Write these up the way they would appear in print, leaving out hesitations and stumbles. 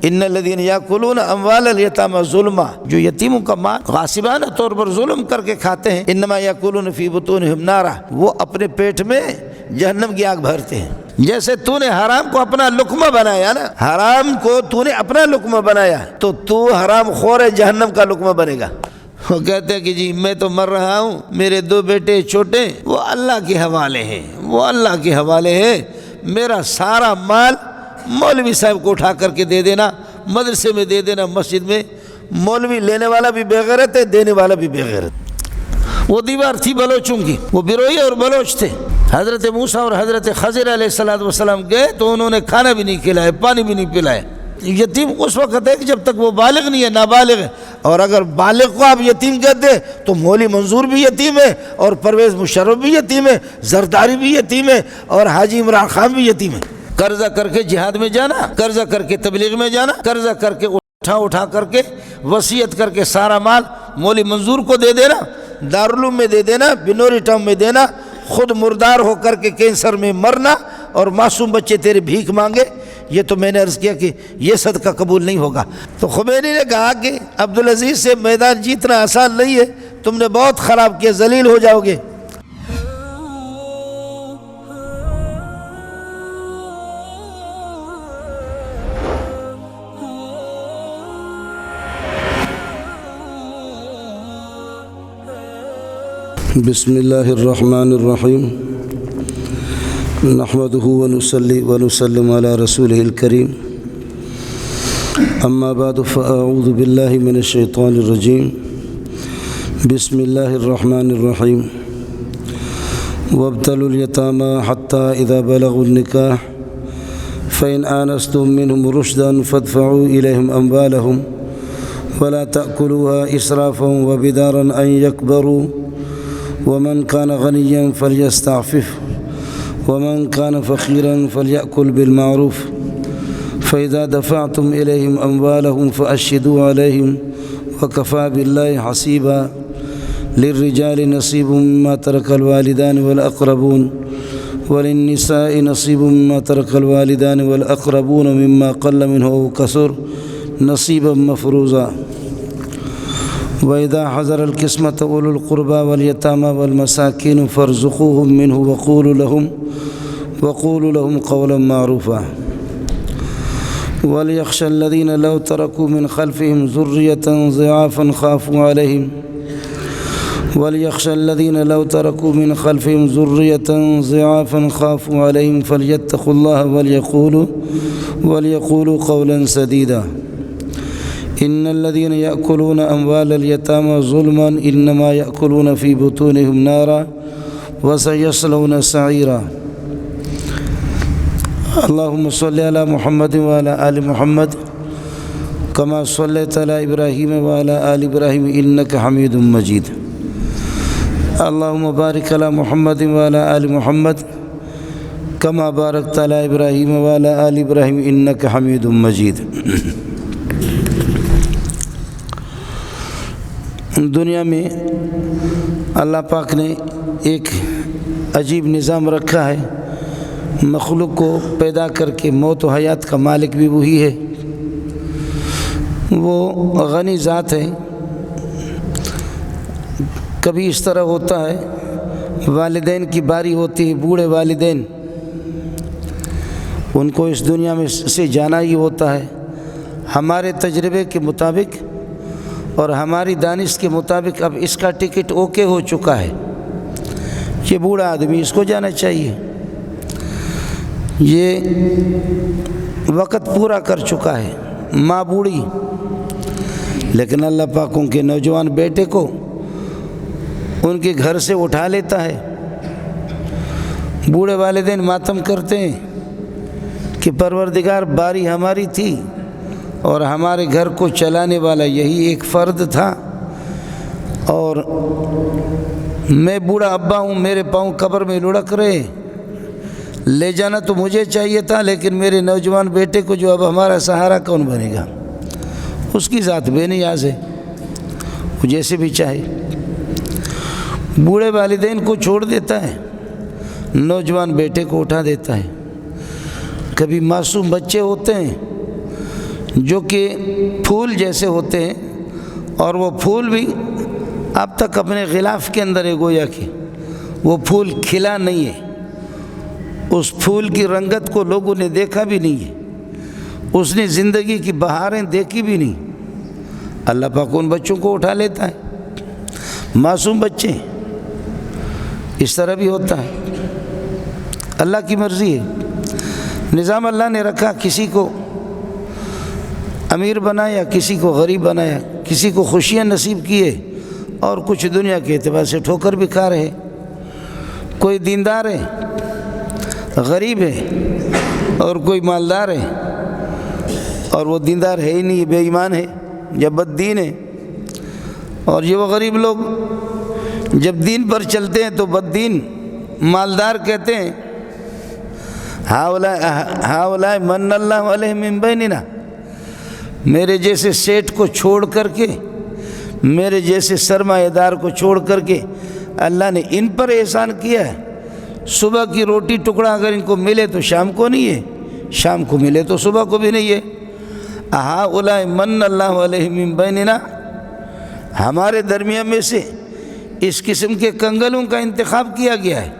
ان الذین یاکلون اموال الیتامی ظلما، جو یتیموں کا مال غاصبانہ طور پر ظلم کر کے کھاتے ہیں، انما یاکلون فی بطونہم نارا، وہ اپنے پیٹ میں جہنم کی آگ بھرتے ہیں۔ جیسے تو نے حرام کو اپنا لقمہ بنایا نا، حرام کو تو نے اپنا لقمہ بنایا تو تو حرام خور جہنم کا لقمہ بنے گا۔ وہ کہتے ہیں کہ جی میں تو مر رہا ہوں، میرے 2 بیٹے چھوٹے، وہ اللہ کے حوالے ہیں، وہ اللہ کے حوالے ہے، میرا سارا مال مولوی صاحب کو اٹھا کر کے دے دینا، مدرسے میں دے دینا، مسجد میں۔ مولوی لینے والا بھی بے غیرت ہے، دینے والا بھی بے غیرت۔ وہ دیوار تھی بلوچوں کی، وہ بروئی اور بلوچ تھے۔ حضرت موسیٰ اور حضرت خضر علیہ السلام گئے تو انہوں نے کھانا بھی نہیں کھلایا، پانی بھی نہیں پلایا۔ یتیم اس وقت ہے کہ جب تک وہ بالغ نہیں ہے، نابالغ ہے، اور اگر بالغ کو آپ یتیم کہتے ہیں تو مولی منظور بھی یتیم ہے، اور پرویز مشرف بھی یتیم ہے، زرداری بھی یتیم ہے، اور حاجی عمران خان بھی یتیم ہے۔ قرضہ کر کے جہاد میں جانا، قرضہ کر کے تبلیغ میں جانا، قرضہ کر کے اٹھا کر کے وصیت کر کے سارا مال مولی منظور کو دے دینا، دارالعلوم میں دے دینا، بنوری ٹاؤن میں دینا، خود مردار ہو کر کے کینسر میں مرنا، اور معصوم بچے تیرے بھیک مانگے، یہ تو میں نے عرض کیا کہ یہ صدقہ قبول نہیں ہوگا۔ تو خمینی نے کہا کہ عبدالعزیز سے میدان جیتنا آسان نہیں ہے، تم نے بہت خراب کیا، ذلیل ہو جاؤ گے۔ بسم اللہ الرحمن الرحیم، نحمدہ ونصلی ونسلم علی رسولہ الکریم، اما بعد فاعوذ باللہ من الشیطان الرجیم، بسم اللہ الرحمن الرحیم۔ وابتلوا الیتامی حتی اذا بلغوا النکاح فإن آنستم منهم رشدا فادفعوا إليهم أموالهم ولا تأكلوها إسرافا وبدارا أن يكبروا ومن كان غنيا فليستعفف ومن كان فقيرا فليأكل بالمعروف فإذا دفعتم إليهم أموالهم فأشهدوا عليهم وكفى بالله حسيبا للرجال نصيب مما ترك الوالدان والأقربون وللنساء نصيب مما ترك الوالدان والأقربون مما قل منه أو كثر نصيبا مفروضا وإذا حضر القسمة أولو القربى واليتامى والمساكين فارزقوهم منه وقولوا لهم قولا معروفا وليخشى الذين لو تركوا من خلفهم ذرية ضعافا خافوا عليهم وليخشى الذين لو تركوا من خلفهم ذرية ضعافا خافوا عليهم فليتقوا الله وليقولوا قولا سديدا إن الذين يأكلون أموال اليتامى ظلما إنما يأكلون في بطونهم نارا وسيصلون سعيرا اللهم صل على محمد وعلى آل محمد كما صليت على إبراهيم وعلى آل إبراهيم إنك حميد مجيد اللهم بارك على محمد وعلى آل محمد كما باركت على إبراهيم وعلى آل إبراهيم إنك حميد مجيد۔ دنیا میں اللہ پاک نے ایک عجیب نظام رکھا ہے، مخلوق کو پیدا کر کے موت و حیات کا مالک بھی وہی ہے، وہ غنی ذات ہے۔ کبھی اس طرح ہوتا ہے والدین کی باری ہوتی ہے، بوڑھے والدین، ان کو اس دنیا میں سے جانا ہی ہوتا ہے۔ ہمارے تجربے کے مطابق اور ہماری دانش کے مطابق اب اس کا ٹکٹ اوکے ہو چکا ہے، یہ بوڑھا آدمی، اس کو جانا چاہیے، یہ وقت پورا کر چکا ہے، ماں بوڑھی، لیکن اللہ پاک ان کے نوجوان بیٹے کو ان کے گھر سے اٹھا لیتا ہے۔ بوڑھے والدین ماتم کرتے ہیں کہ پروردگار باری ہماری تھی اور ہمارے گھر کو چلانے والا یہی ایک فرد تھا، اور میں بوڑھا ابا ہوں، میرے پاؤں قبر میں لڑک رہے، لے جانا تو مجھے چاہیے تھا، لیکن میرے نوجوان بیٹے کو جو اب ہمارا سہارا کون بنے گا؟ اس کی ذات بے نیاز ہے، وہ جیسے بھی چاہے۔ بوڑھے والدین کو چھوڑ دیتا ہے، نوجوان بیٹے کو اٹھا دیتا ہے۔ کبھی معصوم بچے ہوتے ہیں جو کہ پھول جیسے ہوتے ہیں، اور وہ پھول بھی اب تک اپنے غلاف کے اندر ہے، گویا کہ وہ پھول کھلا نہیں ہے، اس پھول کی رنگت کو لوگوں نے دیکھا بھی نہیں ہے، اس نے زندگی کی بہاریں دیکھی بھی نہیں۔ اللہ پاک ان بچوں کو اٹھا لیتا ہے، معصوم بچے، اس طرح بھی ہوتا ہے، اللہ کی مرضی ہے۔ نظام اللہ نے رکھا، کسی کو امیر بنایا، کسی کو غریب بنایا، کسی کو خوشیاں نصیب کیے، اور کچھ دنیا کے اعتبار سے ٹھوکر بھی کھا رہے۔ کوئی دیندار ہے، غریب ہے، اور کوئی مالدار ہے، اور وہ دیندار ہے ہی نہیں، بے ایمان ہے یا بد دین ہے۔ اور یہ وہ غریب لوگ جب دین پر چلتے ہیں تو بد دین مالدار کہتے ہیں ہاؤلائے من اللہ علیہم من بیننا، میرے جیسے سیٹ کو چھوڑ کر کے، میرے جیسے سرمایہ دار کو چھوڑ کر کے اللہ نے ان پر احسان کیا ہے۔ صبح کی روٹی ٹکڑا اگر ان کو ملے تو شام کو نہیں ہے، شام کو ملے تو صبح کو بھی نہیں ہے۔ ہاؤلائے من اللہ علیہم من بیننا، ہمارے درمیان میں سے اس قسم کے کنگلوں کا انتخاب کیا گیا ہے،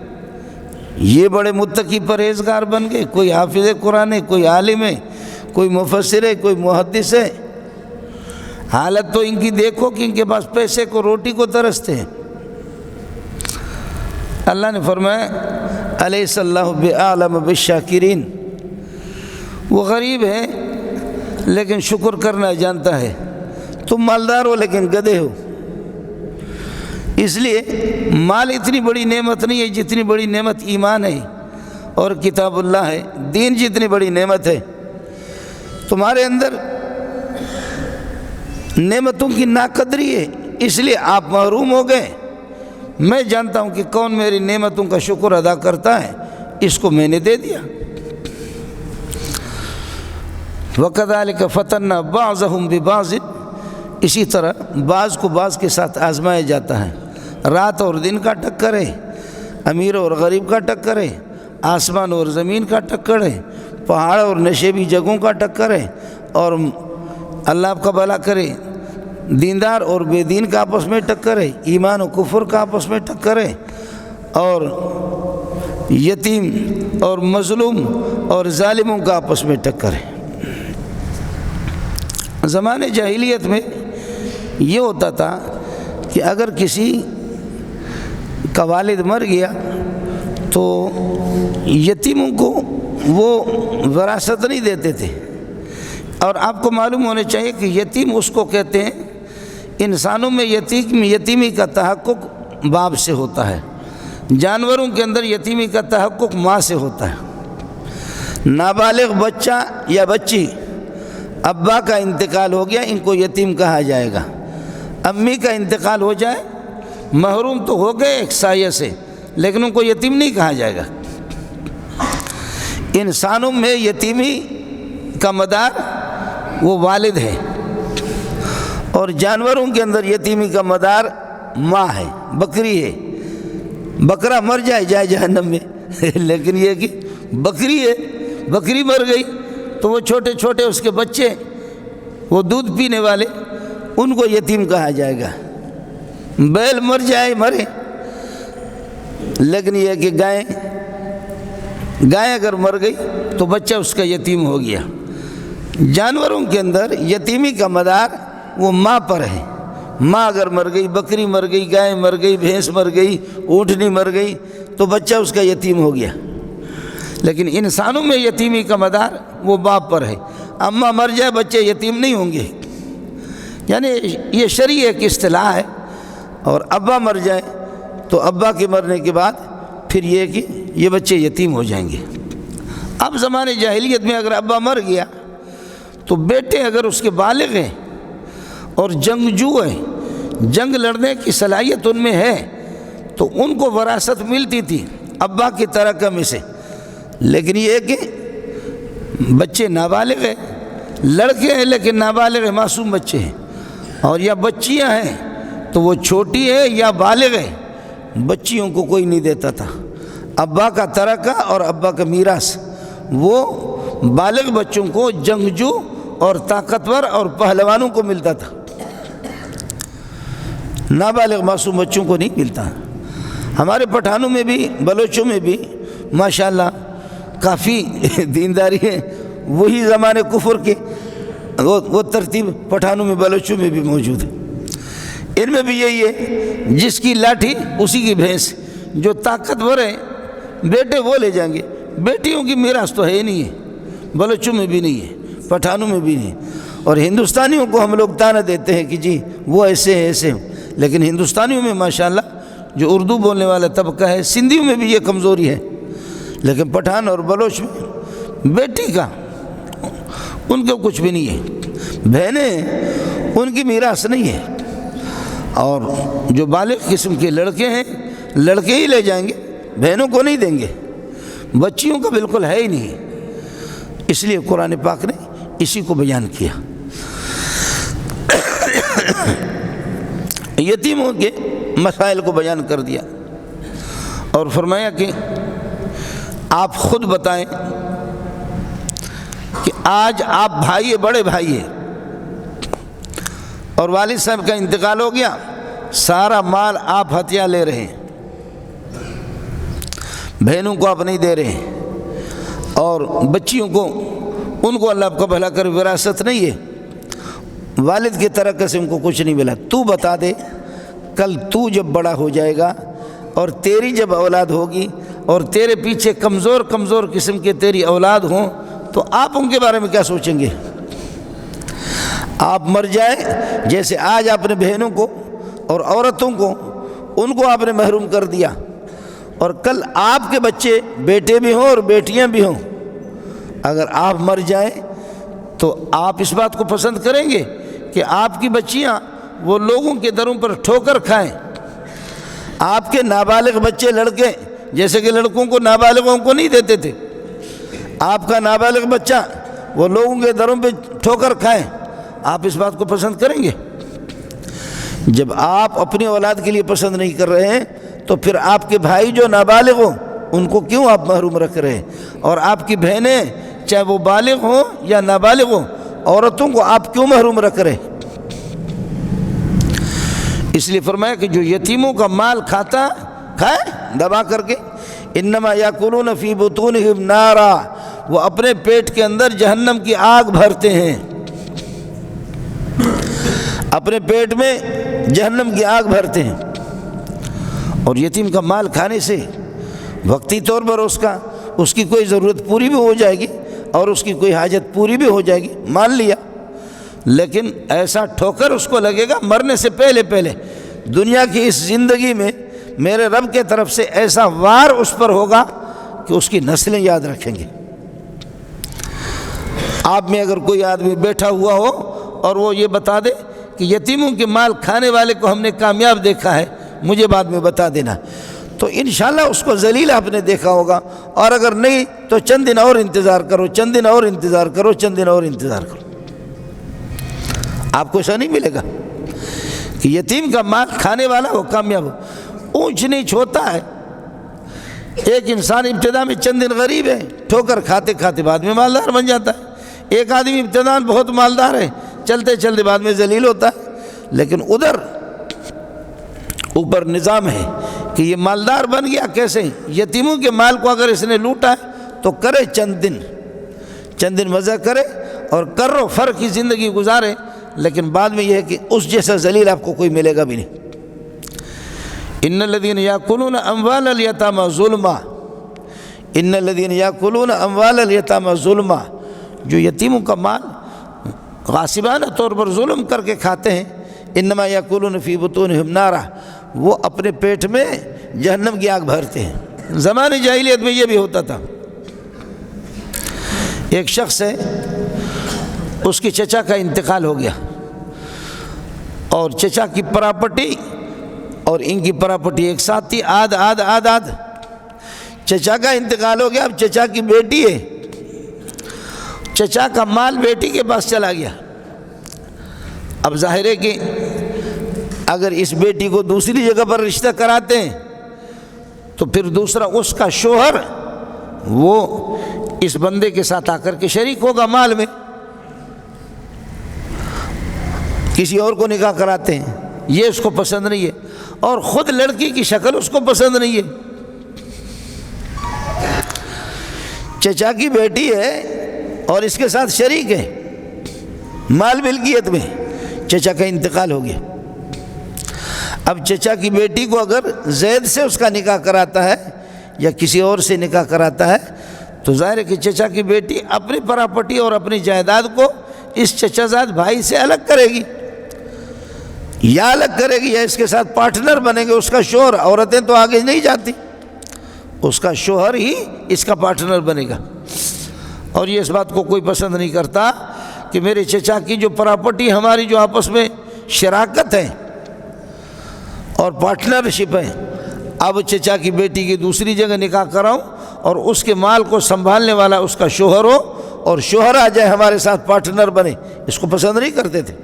یہ بڑے متقی پرہیزگار بن گئے، کوئی حافظ قرآن ہے، کوئی عالم ہے، کوئی مفسر ہے، کوئی محدث ہے۔ حالت تو ان کی دیکھو کہ ان کے پاس پیسے کو، روٹی کو ترستے ہیں۔ اللہ نے فرمایا الیس اللہ بأعلم بالشاکرین، وہ غریب ہے لیکن شکر کرنا جانتا ہے، تم مالدار ہو لیکن گدھے ہو۔ اس لیے مال اتنی بڑی نعمت نہیں ہے جتنی بڑی نعمت ایمان ہے اور کتاب اللہ ہے، دین جتنی بڑی نعمت ہے۔ تمہارے اندر نعمتوں کی ناقدری ہے، اس لیے آپ محروم ہو گئے۔ میں جانتا ہوں کہ کون میری نعمتوں کا شکر ادا کرتا ہے، اس کو میں نے دے دیا۔ وَكَذَلِكَ فَتَنَّا بَعْضَهُمْ بِبَعْضٍ، اسی طرح بعض کو بعض کے ساتھ آزمایا جاتا ہے۔ رات اور دن کا ٹکر ہے، امیر اور غریب کا ٹکر ہے، آسمان اور زمین کا ٹکر ہے، پہاڑ اور نشیبی جگہوں کا ٹکر ہے، اور اللہ آپ کا بھلا کرے دیندار اور بے دین کا آپس میں ٹکر ہے، ایمان و کفر کا آپس میں ٹکر ہے، اور یتیم اور مظلوم اور ظالموں کا آپس میں ٹکر ہے۔ زمانے جاہلیت میں یہ ہوتا تھا کہ اگر کسی کا والد مر گیا تو یتیموں کو وہ وراثت نہیں دیتے تھے، اور آپ کو معلوم ہونا چاہیے کہ یتیم اس کو کہتے ہیں، انسانوں میں یتیمی کا تحقق باپ سے ہوتا ہے، جانوروں کے اندر یتیمی کا تحقق ماں سے ہوتا ہے۔ نابالغ بچہ یا بچی، ابا کا انتقال ہو گیا، ان کو یتیم کہا جائے گا۔ امی کا انتقال ہو جائے، محروم تو ہو گئے ایک سایہ سے، لیکن ان کو یتیم نہیں کہا جائے گا۔ انسانوں میں یتیمی کا مدار وہ والد ہے، اور جانوروں کے اندر یتیمی کا مدار ماں ہے، بکری ہے۔ بکرا مر جائے جہنم میں، لیکن یہ کہ بکری ہے، بکری مر گئی تو وہ چھوٹے چھوٹے اس کے بچے، وہ دودھ پینے والے، ان کو یتیم کہا جائے گا۔ بیل مر جائے مرے، لیکن یہ کہ گائے اگر مر گئی تو بچہ اس کا یتیم ہو گیا۔ جانوروں کے اندر یتیمی کا مدار وہ ماں پر ہے۔ ماں اگر مر گئی، بکری مر گئی، گائے مر گئی، بھینس مر گئی، اونٹنی مر گئی تو بچہ اس کا یتیم ہو گیا۔ لیکن انسانوں میں یتیمی کا مدار وہ باپ پر ہے۔ اماں مر جائے بچے یتیم نہیں ہوں گے، یعنی یہ شرعی ایک اصطلاح ہے۔ اور ابا مر جائے تو ابا کے مرنے کے بعد پھر یہ کہ یہ بچے یتیم ہو جائیں گے۔ اب زمانے جاہلیت میں اگر ابا مر گیا تو بیٹے اگر اس کے بالغ ہیں اور جنگجو ہیں، جنگ لڑنے کی صلاحیت ان میں ہے، تو ان کو وراثت ملتی تھی ابا کی ترکہ میں سے۔ لیکن یہ کہ بچے نابالغ ہیں، لڑکے ہیں لیکن نابالغ ہیں، معصوم بچے ہیں، اور یا بچیاں ہیں تو وہ چھوٹی ہے یا بالغ ہے، بچیوں کو کوئی نہیں دیتا تھا۔ ابا کا ترکہ اور ابا کا میراث وہ بالغ بچوں کو جنگجو اور طاقتور اور پہلوانوں کو ملتا تھا، نابالغ معصوم بچوں کو نہیں ملتا۔ ہمارے پٹھانوں میں بھی بلوچوں میں بھی ماشاءاللہ کافی دینداری ہے، وہی زمانے کفر کے وہ ترتیب پٹھانوں میں بلوچوں میں بھی موجود ہے۔ ان میں بھی یہی ہے، جس کی لاٹھی اسی کی بھینس، جو طاقتور ہے بیٹے وہ لے جائیں گے، بیٹیوں کی میراث تو ہے ہی نہیں ہے، بلوچوں میں بھی نہیں ہے، پٹھانوں میں بھی نہیں۔ اور ہندوستانیوں کو ہم لوگ طعنہ دیتے ہیں کہ جی وہ ایسے ہیں ایسے ہیں، لیکن ہندوستانیوں میں ماشاءاللہ جو اردو بولنے والا طبقہ ہے، سندھیوں میں بھی یہ کمزوری ہے، لیکن پٹھان اور بلوچ میں بیٹی کا ان کو کچھ بھی نہیں ہے، بہنیں ان کی میراث نہیں ہے۔ اور جو بالغ قسم کے لڑکے ہیں، لڑکے ہی لے جائیں گے، بہنوں کو نہیں دیں گے، بچیوں کا بالکل ہے ہی نہیں۔ اس لیے قرآن پاک نے اسی کو بیان کیا۔ یتیموں کے مسائل کو بیان کر دیا اور فرمایا کہ آپ خود بتائیں کہ آج آپ بھائی بڑے بھائی ہیں اور والد صاحب کا انتقال ہو گیا، سارا مال آپ ہتھیار لے رہے ہیں، بہنوں کو آپ نہیں دے رہے ہیں، اور بچیوں کو ان کو اللہ کا بھلا کر وراثت نہیں ہے، والد کی طرح سے ان کو کچھ نہیں ملا۔ تو بتا دے کل تو جب بڑا ہو جائے گا اور تیری جب اولاد ہوگی اور تیرے پیچھے کمزور کمزور قسم کے تیری اولاد ہوں تو آپ ان کے بارے میں کیا سوچیں گے؟ آپ مر جائیں، جیسے آج آپ نے بہنوں کو اور عورتوں کو ان کو آپ نے محروم کر دیا، اور کل آپ کے بچے بیٹے بھی ہوں اور بیٹیاں بھی ہوں، اگر آپ مر جائیں تو آپ اس بات کو پسند کریں گے کہ آپ کی بچیاں وہ لوگوں کے دروں پر ٹھوکر کھائیں؟ آپ کے نابالغ بچے لڑکے جیسے کہ لڑکوں کو نابالغوں کو نہیں دیتے تھے، آپ کا نابالغ بچہ وہ لوگوں کے دروں پہ ٹھوکر کھائیں، آپ اس بات کو پسند کریں گے؟ جب آپ اپنی اولاد کے لیے پسند نہیں کر رہے ہیں تو پھر آپ کے بھائی جو نابالغ ہوں ان کو کیوں آپ محروم رکھ رہے ہیں؟ اور آپ کی بہنیں چاہے وہ بالغ ہوں یا نابالغ ہوں، عورتوں کو آپ کیوں محروم رکھ رہے ہیں؟ اس لیے فرمایا کہ جو یتیموں کا مال کھائے دبا کر کے، انما یاکلون فی بطونہم نارا، وہ اپنے پیٹ کے اندر جہنم کی آگ بھرتے ہیں، اپنے پیٹ میں جہنم کی آگ بھرتے ہیں۔ اور یتیم کا مال کھانے سے وقتی طور پر اس کی کوئی ضرورت پوری بھی ہو جائے گی اور اس کی کوئی حاجت پوری بھی ہو جائے گی، مان لیا، لیکن ایسا ٹھوکر اس کو لگے گا مرنے سے پہلے دنیا کی اس زندگی میں میرے رب کے طرف سے ایسا وار اس پر ہوگا کہ اس کی نسلیں یاد رکھیں گے۔ آپ میں اگر کوئی آدمی بیٹھا ہوا ہو اور وہ یہ بتا دے کہ یتیموں کے مال کھانے والے کو ہم نے کامیاب دیکھا ہے، مجھے بعد میں بتا دینا، تو انشاءاللہ اس کو ذلیل آپ نے دیکھا ہوگا، اور اگر نہیں تو چند دن اور انتظار کرو، چند دن اور انتظار کرو، چند دن اور انتظار کرو، آپ کو ایسا نہیں ملے گا کہ یتیم کا مال کھانے والا ہو کامیاب ہو۔ اونچ نیچ ہوتا ہے، ایک انسان ابتدا میں چند دن غریب ہے، ٹھوکر کھاتے کھاتے بعد میں مالدار بن جاتا ہے، ایک آدمی ابتدا بہت مالدار ہے، چلتے چلتے بعد میں ذلیل ہوتا ہے، لیکن ادھر اوپر نظام ہے کہ یہ مالدار بن گیا کیسے؟ یتیموں کے مال کو اگر اس نے لوٹا ہے تو کرے چند دن مزہ کرے اور کرو فرق کی زندگی گزارے، لیکن بعد میں یہ ہے کہ اس جیسا ذلیل آپ کو کوئی ملے گا بھی نہیں۔ ان الذین یاکلون اموال الیتامی ظلما، ان الذین یاکلون اموال الیتامی ظلما، جو یتیموں کا مال غاصبانہ طور پر ظلم کر کے کھاتے ہیں، انما یاکلون فی بطونہم نارا، وہ اپنے پیٹ میں جہنم کی آگ بھرتے ہیں۔ زمانے جاہلیت میں یہ بھی ہوتا تھا، ایک شخص ہے، اس کے چچا کا انتقال ہو گیا اور چچا کی پراپرٹی اور ان کی پراپرٹی ایک ساتھ تھی، آدھ۔ چچا کا انتقال ہو گیا، اب چچا کی بیٹی ہے، چچا کا مال بیٹی کے پاس چلا گیا۔ اب ظاہر ہے کہ اگر اس بیٹی کو دوسری جگہ پر رشتہ کراتے ہیں تو پھر دوسرا اس کا شوہر وہ اس بندے کے ساتھ آ کر کے شریک ہوگا مال میں، کسی اور کو نکاح کراتے ہیں، یہ اس کو پسند نہیں ہے، اور خود لڑکی کی شکل اس کو پسند نہیں ہے۔ چچا کی بیٹی ہے اور اس کے ساتھ شریک ہے مال ملکیت میں، چچا کا انتقال ہو گیا۔ اب چچا کی بیٹی کو اگر زید سے اس کا نکاح کراتا ہے یا کسی اور سے نکاح کراتا ہے تو ظاہر ہے کہ چچا کی بیٹی اپنی پراپرٹی اور اپنی جائیداد کو اس چچا زاد بھائی سے الگ کرے گی، یا الگ کرے گی یا اس کے ساتھ پارٹنر بنے گے۔ اس کا شوہر، عورتیں تو آگے نہیں جاتی، اس کا شوہر ہی اس کا پارٹنر بنے گا، اور یہ اس بات کو کوئی پسند نہیں کرتا کہ میرے چچا کی جو پراپرٹی، ہماری جو آپس میں شراکت ہے اور پارٹنرشپ ہے، اب چچا کی بیٹی کی دوسری جگہ نکاح کراؤں اور اس کے مال کو سنبھالنے والا اس کا شوہر ہو اور شوہر آ جائے ہمارے ساتھ پارٹنر بنے، اس کو پسند نہیں کرتے تھے۔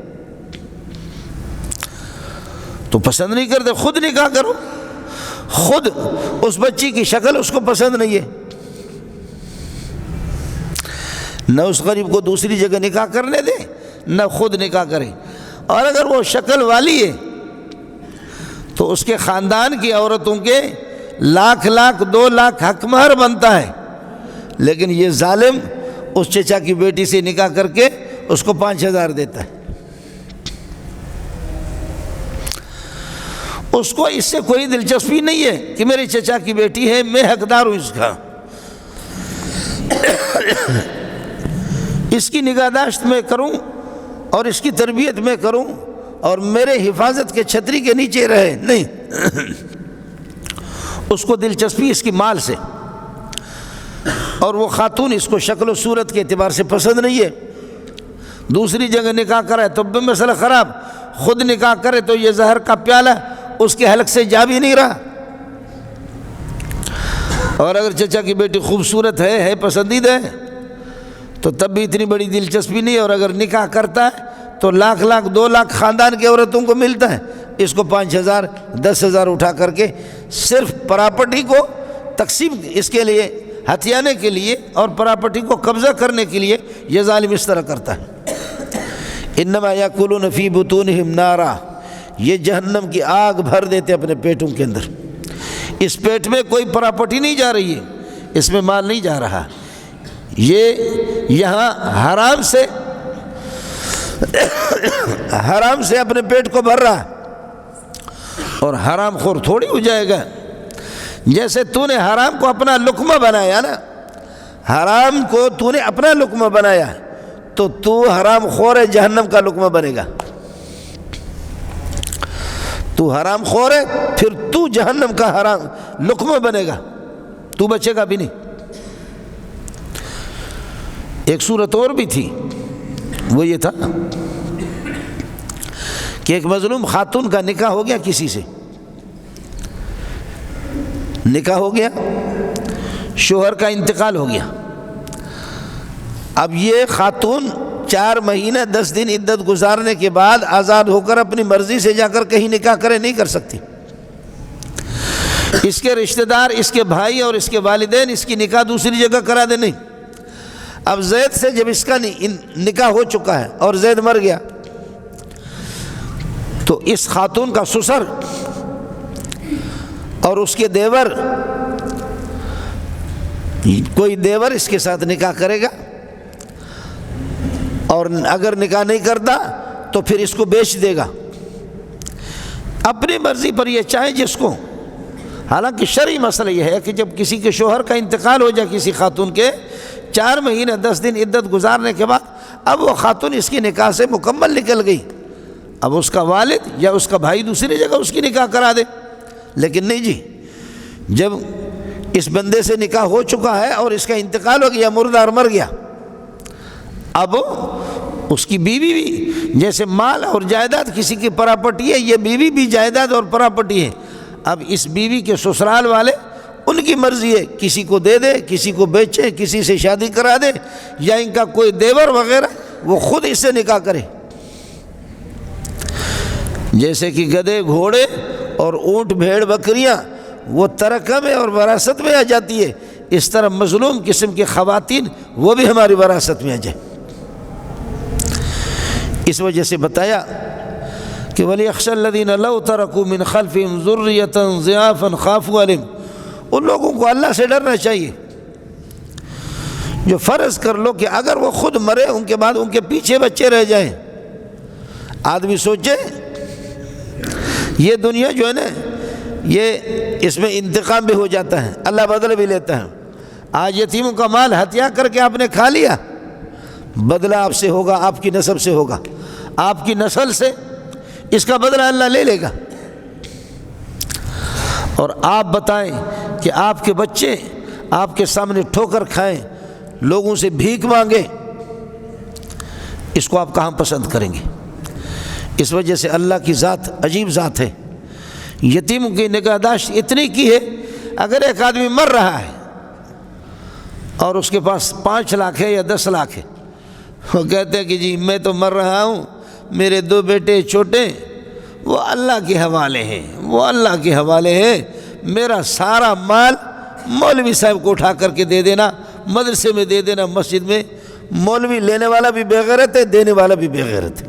تو پسند نہیں کرتے، خود نکاح کرو، خود اس بچی کی شکل اس کو پسند نہیں ہے، نہ اس غریب کو دوسری جگہ نکاح کرنے دے نہ خود نکاح کرے، اور اگر وہ شکل والی ہے تو اس کے خاندان کی عورتوں کے لاکھ 2 لاکھ حق مہر بنتا ہے، لیکن یہ ظالم اس چچا کی بیٹی سے نکاح کر کے اس کو 5,000 دیتا ہے۔ اس کو اس سے کوئی دلچسپی نہیں ہے کہ میرے چچا کی بیٹی ہے، میں حقدار ہوں اس کا، اس کی نگہداشت میں کروں اور اس کی تربیت میں کروں اور میرے حفاظت کے چھتری کے نیچے رہے، نہیں، اس کو دلچسپی اس کی مال سے، اور وہ خاتون اس کو شکل و صورت کے اعتبار سے پسند نہیں ہے۔ دوسری جگہ نکاح کرے تو بھی مسئلہ خراب، خود نکاح کرے تو یہ زہر کا پیالہ اس کے حلق سے جا بھی نہیں رہا، اور اگر چچا کی بیٹی خوبصورت ہے پسندیدہ ہے تو تب بھی اتنی بڑی دلچسپی نہیں، اور اگر نکاح کرتا ہے تو لاکھ 2 لاکھ خاندان کی عورتوں کو ملتا ہے، اس کو 5,000 10,000 اٹھا کر کے صرف پراپرٹی کو تقسیم اس کے لیے ہتھیانے کے لیے اور پراپرٹی کو قبضہ کرنے کے لیے یہ ظالم اس طرح کرتا ہے۔ انما یاکلون فی بطونہم نارا، یہ جہنم کی آگ بھر دیتے اپنے پیٹوں کے اندر، اس پیٹ میں کوئی پراپرٹی نہیں جا رہی ہے، اس میں مال نہیں جا رہا، یہ یہاں حرام سے اپنے پیٹ کو بھر رہا، اور حرام خور تھوڑی ہو جائے گا۔ جیسے تو نے حرام کو اپنا لقمہ بنایا نا، حرام کو تو نے اپنا لقمہ بنایا تو تو حرام خور ہے، جہنم کا لقمہ بنے گا۔ تو حرام خور ہے، پھر تو جہنم کا حرام لقمہ بنے گا، تو بچے گا بھی نہیں۔ ایک صورت اور بھی تھی، وہ یہ تھا کہ ایک مظلوم خاتون کا نکاح ہو گیا، کسی سے نکاح ہو گیا، شوہر کا انتقال ہو گیا، اب یہ خاتون 4 مہینہ 10 دن عدت گزارنے کے بعد آزاد ہو کر اپنی مرضی سے جا کر کہیں نکاح کرے نہیں کر سکتی۔ اس کے رشتہ دار، اس کے بھائی اور اس کے والدین اس کی نکاح دوسری جگہ کرا دے نہیں۔ اب زید سے جب اس کا نکاح ہو چکا ہے اور زید مر گیا تو اس خاتون کا سسر اور اس کے دیور، کوئی دیور اس کے ساتھ نکاح کرے گا، اور اگر نکاح نہیں کرتا تو پھر اس کو بیچ دے گا اپنی مرضی پر، یہ چاہے جس کو۔ حالانکہ شرعی مسئلہ یہ ہے کہ جب کسی کے شوہر کا انتقال ہو جائے، کسی خاتون کے 4 مہینہ 10 دن عدت گزارنے کے بعد، اب وہ خاتون اس کی نکاح سے مکمل نکل گئی، اب اس کا والد یا اس کا بھائی دوسری جگہ اس کی نکاح کرا دے، لیکن نہیں جی، جب اس بندے سے نکاح ہو چکا ہے اور اس کا انتقال ہو گیا، مردار مر گیا، اب اس کی بیوی بھی جیسے مال اور جائیداد کسی کی پراپرٹی ہے، یہ بیوی بھی جائیداد اور پراپرٹی ہے۔ اب اس بیوی کے سسرال والے، ان کی مرضی ہے، کسی کو دے دے، کسی کو بیچے، کسی سے شادی کرا دے، یا ان کا کوئی دیور وغیرہ وہ خود اس سے نکاح کرے۔ جیسے کہ گدھے، گھوڑے اور اونٹ، بھیڑ، بکریاں وہ ترکہ میں اور وراثت میں آ جاتی ہے، اس طرح مظلوم قسم کی خواتین وہ بھی ہماری وراثت میں آ جائے۔ اس وجہ سے بتایا کہ وَلْيَخْشَ الَّذِينَ لَوْ تَرَكُوا مِنْ خَلْفِهِمْ ذُرِّيَّةً ضِعَافًا خَافُوا عَلَيْهِمْ، ان لوگوں کو اللہ سے ڈرنا چاہیے جو فرض کر لو کہ اگر وہ خود مرے ان کے بعد ان کے پیچھے بچے رہ جائیں۔ آدمی سوچے یہ دنیا جو ہے نا یہ اس میں انتقام بھی ہو جاتا ہے، اللہ بدلہ بھی لیتا ہے۔ آج یتیموں کا مال ہتھیا کر کے آپ نے کھا لیا، بدلہ آپ سے ہوگا، آپ کی نسب سے ہوگا، آپ کی نسل سے اس کا بدلہ اللہ لے لے گا۔ اور آپ بتائیں کہ آپ کے بچے آپ کے سامنے ٹھوکر کھائیں، لوگوں سے بھیک مانگے، اس کو آپ کہاں پسند کریں گے؟ اس وجہ سے اللہ کی ذات عجیب ذات ہے۔ یتیموں کی نگہداشت اتنی کی ہے، اگر ایک آدمی مر رہا ہے اور اس کے پاس 5 لاکھ ہے یا 10 لاکھ ہے، وہ کہتے ہیں کہ جی میں تو مر رہا ہوں، میرے 2 بیٹے چھوٹے وہ اللہ کے حوالے ہیں، وہ اللہ کے حوالے ہیں، میرا سارا مال مولوی صاحب کو اٹھا کر کے دے دینا، مدرسے میں دے دینا، مسجد میں۔ مولوی لینے والا بھی بے غیرت ہے، دینے والا بھی بے غیرت ہے۔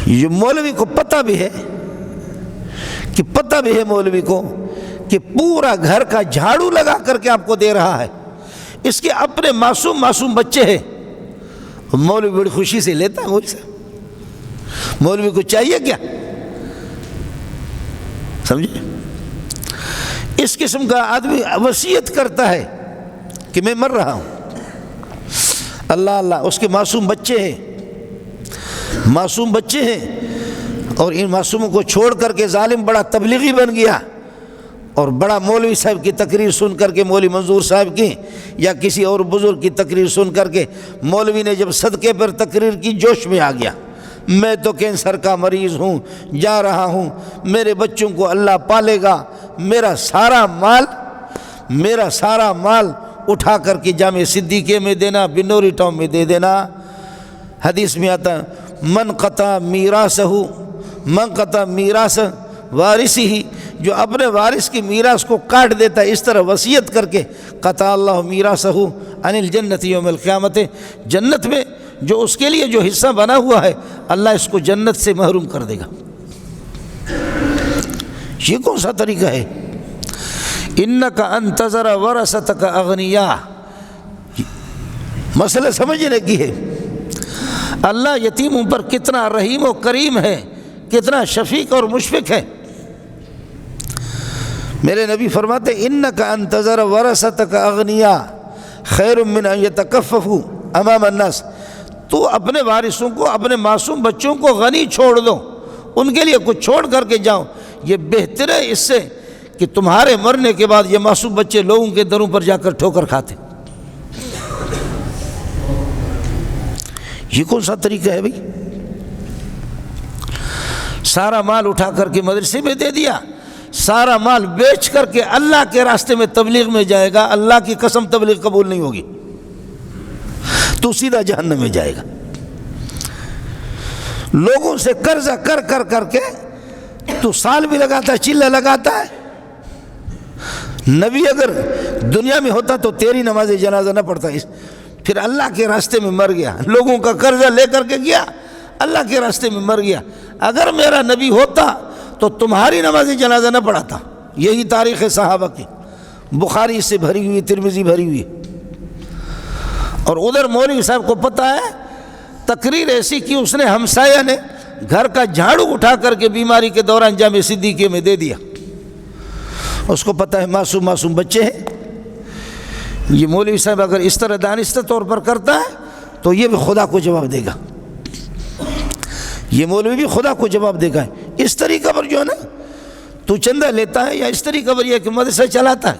یہ مولوی کو پتہ بھی ہے مولوی کو کہ پورا گھر کا جھاڑو لگا کر کے آپ کو دے رہا ہے، اس کے اپنے معصوم بچے ہیں، مولوی بڑی خوشی سے لیتا ہے مولوی سے۔ مولوی کو چاہیے کیا؟ سمجھے؟ اس قسم کا آدمی وصیت کرتا ہے کہ میں مر رہا ہوں، اللہ اس کے معصوم بچے ہیں، اور ان معصوموں کو چھوڑ کر کے ظالم بڑا تبلیغی بن گیا، اور بڑا مولوی صاحب کی تقریر سن کر کے، مولوی منظور صاحب کی یا کسی اور بزرگ کی تقریر سن کر کے، مولوی نے جب صدقے پر تقریر کی جوش میں آ گیا، میں تو کینسر کا مریض ہوں، جا رہا ہوں، میرے بچوں کو اللہ پالے گا، میرا سارا مال اٹھا کر کے جامع صدیقے میں دینا، بنوری ٹاؤن میں دے دینا۔ حدیث میں آتا ہے من قطع میراث وارثہ، جو اپنے وارث کی میراث کو کاٹ دیتا ہے اس طرح وصیت کر کے، قطع اللہ میراثہ عن الجنت یوم القیامت، جنت میں جو اس کے لیے جو حصہ بنا ہوا ہے اللہ اس کو جنت سے محروم کر دے گا۔ یہ کون سا طریقہ ہے؟ انک ان تذر ورثتک اغنیاء، مسئلہ سمجھنے کی ہے۔ اللہ یتیموں پر کتنا رحیم و کریم ہے، کتنا شفیق اور مشفق ہے۔ میرے نبی فرماتے انک ان تذر ورثتک اغنیاء خیر من ان یتکففوا امام الناس، تو اپنے وارثوں کو، اپنے معصوم بچوں کو غنی چھوڑ دو، ان کے لیے کچھ چھوڑ کر کے جاؤ، یہ بہتر ہے اس سے کہ تمہارے مرنے کے بعد یہ معصوم بچے لوگوں کے دروں پر جا کر ٹھوکر کھاتے۔ یہ کون سا طریقہ ہے بھائی؟ سارا مال اٹھا کر کے مدرسے میں دے دیا، سارا مال بیچ کر کے اللہ کے راستے میں تبلیغ میں جائے گا، اللہ کی قسم تبلیغ قبول نہیں ہوگی، تو سیدھا جہنم میں جائے گا۔ لوگوں سے قرضہ کر کے تو سال بھی لگاتا ہے، چلہ لگاتا ہے۔ نبی اگر دنیا میں ہوتا تو تیری نماز جنازہ نہ پڑھتا، پھر اللہ کے راستے میں مر گیا، لوگوں کا قرضہ لے کر کے گیا، اللہ کے راستے میں مر گیا۔ اگر میرا نبی ہوتا تو تمہاری نماز جنازہ نہ پڑھاتا۔ یہی تاریخ صحابہ کی، بخاری سے بھری ہوئی، ترمذی بھری ہوئی۔ اور ادھر مولوی صاحب کو پتہ ہے، تقریر ایسی کی اس نے، ہمسایہ نے گھر کا جھاڑو اٹھا کر کے بیماری کے دوران جامع صدیقے میں دے دیا۔ اس کو پتہ ہے معصوم بچے ہیں۔ یہ مولوی صاحب اگر اس طرح دانستہ طور پر کرتا ہے تو یہ بھی خدا کو جواب دے گا، یہ مولوی بھی خدا کو جواب دے گا۔ اس طریقہ پر جو ہے نا تو چندہ لیتا ہے، یا اس طریقہ پر یہ کہ مدرسہ چلاتا ہے،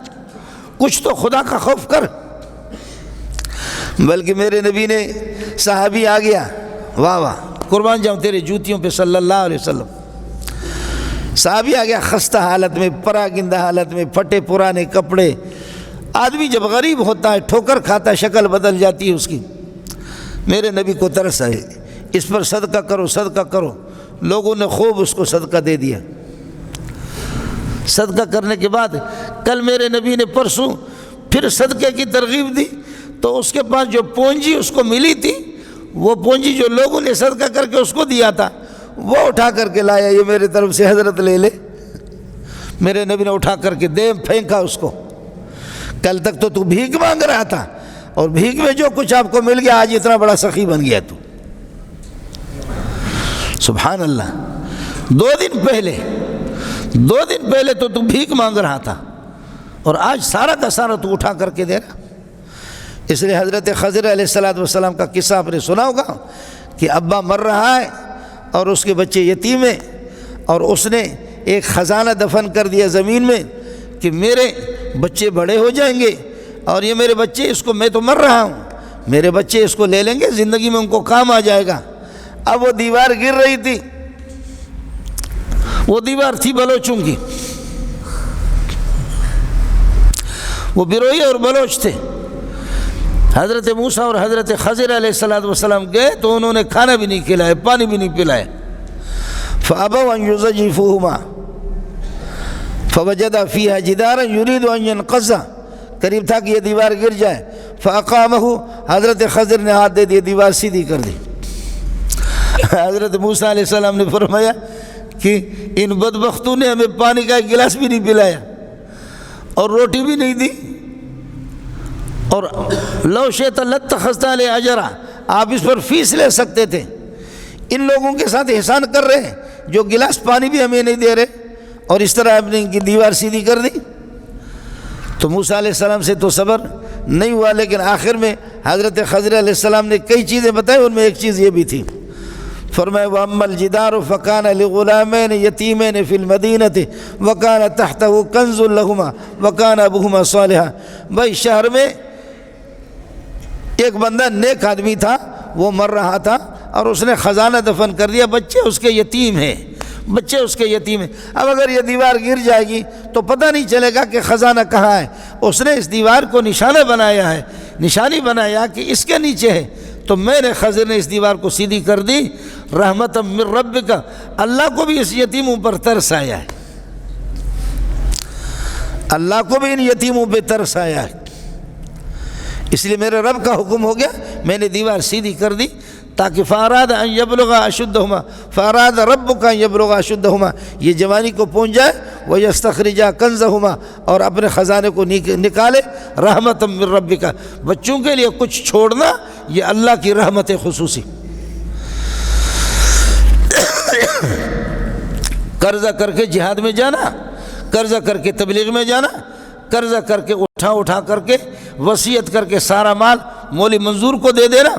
کچھ تو خدا کا خوف کر۔ بلکہ میرے نبی نے، صحابی آ گیا، واہ قربان جاؤں تیرے جوتیوں پہ صلی اللہ علیہ وسلم، صحابی آ گیا خستہ حالت میں، پراگندہ حالت میں، پھٹے پرانے کپڑے۔ آدمی جب غریب ہوتا ہے، ٹھوکر کھاتا ہے، شکل بدل جاتی ہے اس کی۔ میرے نبی کو ترس ہے، اس پر صدقہ کرو۔ لوگوں نے خوب اس کو صدقہ دے دیا۔ صدقہ کرنے کے بعد کل میرے نبی نے پرسوں پھر صدقے کی ترغیب دی، تو اس کے پاس جو پونجی اس کو ملی تھی وہ پونجی جو لوگوں نے صدقہ کر کے اس کو دیا تھا وہ اٹھا کر کے لایا، یہ میرے طرف سے حضرت لے لے۔ میرے نبی نے اٹھا کر کے دے پھینکا اس کو۔ کل تک تو بھیک مانگ رہا تھا اور بھیک میں جو کچھ آپ کو مل گیا آج اتنا بڑا سخی بن گیا تو۔ سبحان اللہ، 2 دن پہلے تو بھیک مانگ رہا تھا اور آج سارا کا سارا تو اٹھا کر کے دے رہا۔ اس لیے حضرت خضر علیہ السلام کا قصہ آپ نے سنا ہوگا کہ ابا مر رہا ہے اور اس کے بچے یتیم ہیں، اور اس نے ایک خزانہ دفن کر دیا زمین میں کہ میرے بچے بڑے ہو جائیں گے اور یہ میرے بچے اس کو، میں تو مر رہا ہوں، میرے بچے اس کو لے لیں گے، زندگی میں ان کو کام آ جائے گا۔ اب وہ دیوار گر رہی تھی، وہ دیوار تھی بلوچوں کی، وہ بروئی اور بلوچ تھے۔ حضرت موسیٰ اور حضرت خضر علیہ السلام گئے تو انہوں نے کھانا بھی نہیں کھلایا، پانی بھی نہیں پلایا۔ فَأَبَوْا أَنْ يُزَجِّفُوهُمَا فَوَجَدَ فِيهَا جِدَارًا يُرِيدُ أَنْ يَنْقَضَّ، قریب تھا کہ یہ دیوار گر جائے۔ فَأَقَامَهُ، حضرت خضر نے ہاتھ دے دیے، دیوار سیدھی کر دی۔ حضرت موسیٰ علیہ السلام نے فرمایا کہ ان بدبختوں نے ہمیں پانی کا ایک گلاس بھی نہیں پلایا اور روٹی بھی نہیں دی، اور لو شئت لاتخذت علیہ اجرا، آپ اس پر فیس لے سکتے تھے۔ ان لوگوں کے ساتھ احسان کر رہے ہیں جو گلاس پانی بھی ہمیں نہیں دے رہے، اور اس طرح آپ نے ان کی دیوار سیدھی کر دی۔ تو موسیٰ علیہ السلام سے تو صبر نہیں ہوا، لیکن آخر میں حضرت خضر علیہ السلام نے کئی چیزیں بتائی، ان میں ایک چیز یہ بھی تھی، فرمایا وَأَمَّا الْجِدَارُ فَكَانَ لِغُلَامَيْنِ يَتِيمَيْنِ فِي الْمَدِينَةِ وَكَانَ تَحْتَهُ كَنْزٌ لَهُمَا وَكَانَ أَبُوهُمَا صَالِحًا۔ بھائی شہر میں ایک بندہ نیک آدمی تھا، وہ مر رہا تھا اور اس نے خزانہ دفن کر دیا، بچے اس کے یتیم ہیں، بچے اس کے یتیم ہیں۔ اب اگر یہ دیوار گر جائے گی تو پتہ نہیں چلے گا کہ خزانہ کہاں ہے۔ اس نے اس دیوار کو نشانہ بنایا ہے، نشانی بنایا کہ اس کے نیچے ہے، تو میں نے خضر نے اس دیوار کو سیدھی کر دی۔ رحمت من ربک، اللہ کو بھی اس یتیموں پر ترس آیا ہے، اللہ کو بھی ان یتیموں پہ ترس آیا ہے، اس لیے میرے رب کا حکم ہو گیا، میں نے دیوار سیدھی کر دی تاکہ فاراد ان یبلغ اشدہما، فاراد ربک ان یبلغ اشدہما، یہ جوانی کو پہنچ جائے، ویستخرجا کنزہما، اور اپنے خزانے کو نکالے۔ رحمت من ربک، بچوں کے لیے کچھ چھوڑنا یہ اللہ کی رحمت خصوصی۔ قرضہ کر کے جہاد میں جانا، قرضہ کر کے تبلیغ میں جانا، قرضہ کر کے اٹھا کر کے وصیت کر کے سارا مال مولی منظور کو دے دینا،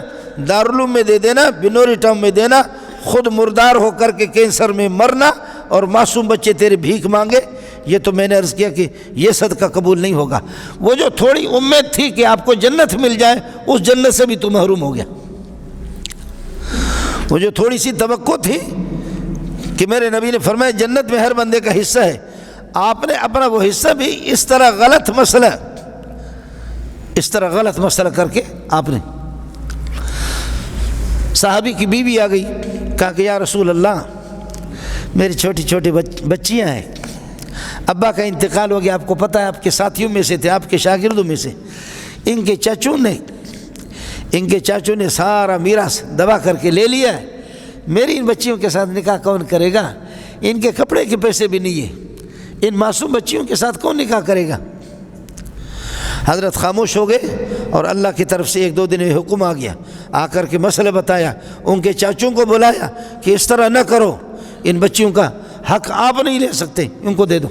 دارالعلوم میں دے دینا، بنوری ٹاؤن میں دینا، خود مردار ہو کر کے کینسر میں مرنا، اور معصوم بچے تیرے بھیک مانگے، یہ تو میں نے عرض کیا کہ یہ صدقہ قبول نہیں ہوگا۔ وہ جو تھوڑی امید تھی کہ آپ کو جنت مل جائے، اس جنت سے بھی تو محروم ہو گیا۔ وہ جو تھوڑی سی توقع تھی کہ میرے نبی نے فرمایا جنت میں ہر بندے کا حصہ ہے، آپ نے اپنا وہ حصہ بھی اس طرح غلط مسئلہ کر کے آپ نے۔ صحابی کی بیوی آ گئی، کہا کہ یا رسول اللہ، میری چھوٹی چھوٹی بچیاں ہیں، ابا کا انتقال ہو گیا، آپ کو پتہ ہے آپ کے ساتھیوں میں سے تھے، آپ کے شاگردوں میں سے، ان کے چاچوں نے سارا میراث دبا کر کے لے لیا ہے، میری ان بچیوں کے ساتھ نکاح کون کرے گا؟ ان کے کپڑے کے پیسے بھی نہیں ہیں، ان معصوم بچیوں کے ساتھ کون نکاح کرے گا؟ حضرت خاموش ہو گئے، اور اللہ کی طرف سے 1-2 دن میں حکم آ گیا، آ کر کے مسئلہ بتایا، ان کے چاچوں کو بلایا کہ اس طرح نہ کرو، ان بچیوں کا حق آپ نہیں لے سکتے، ان کو دے دو،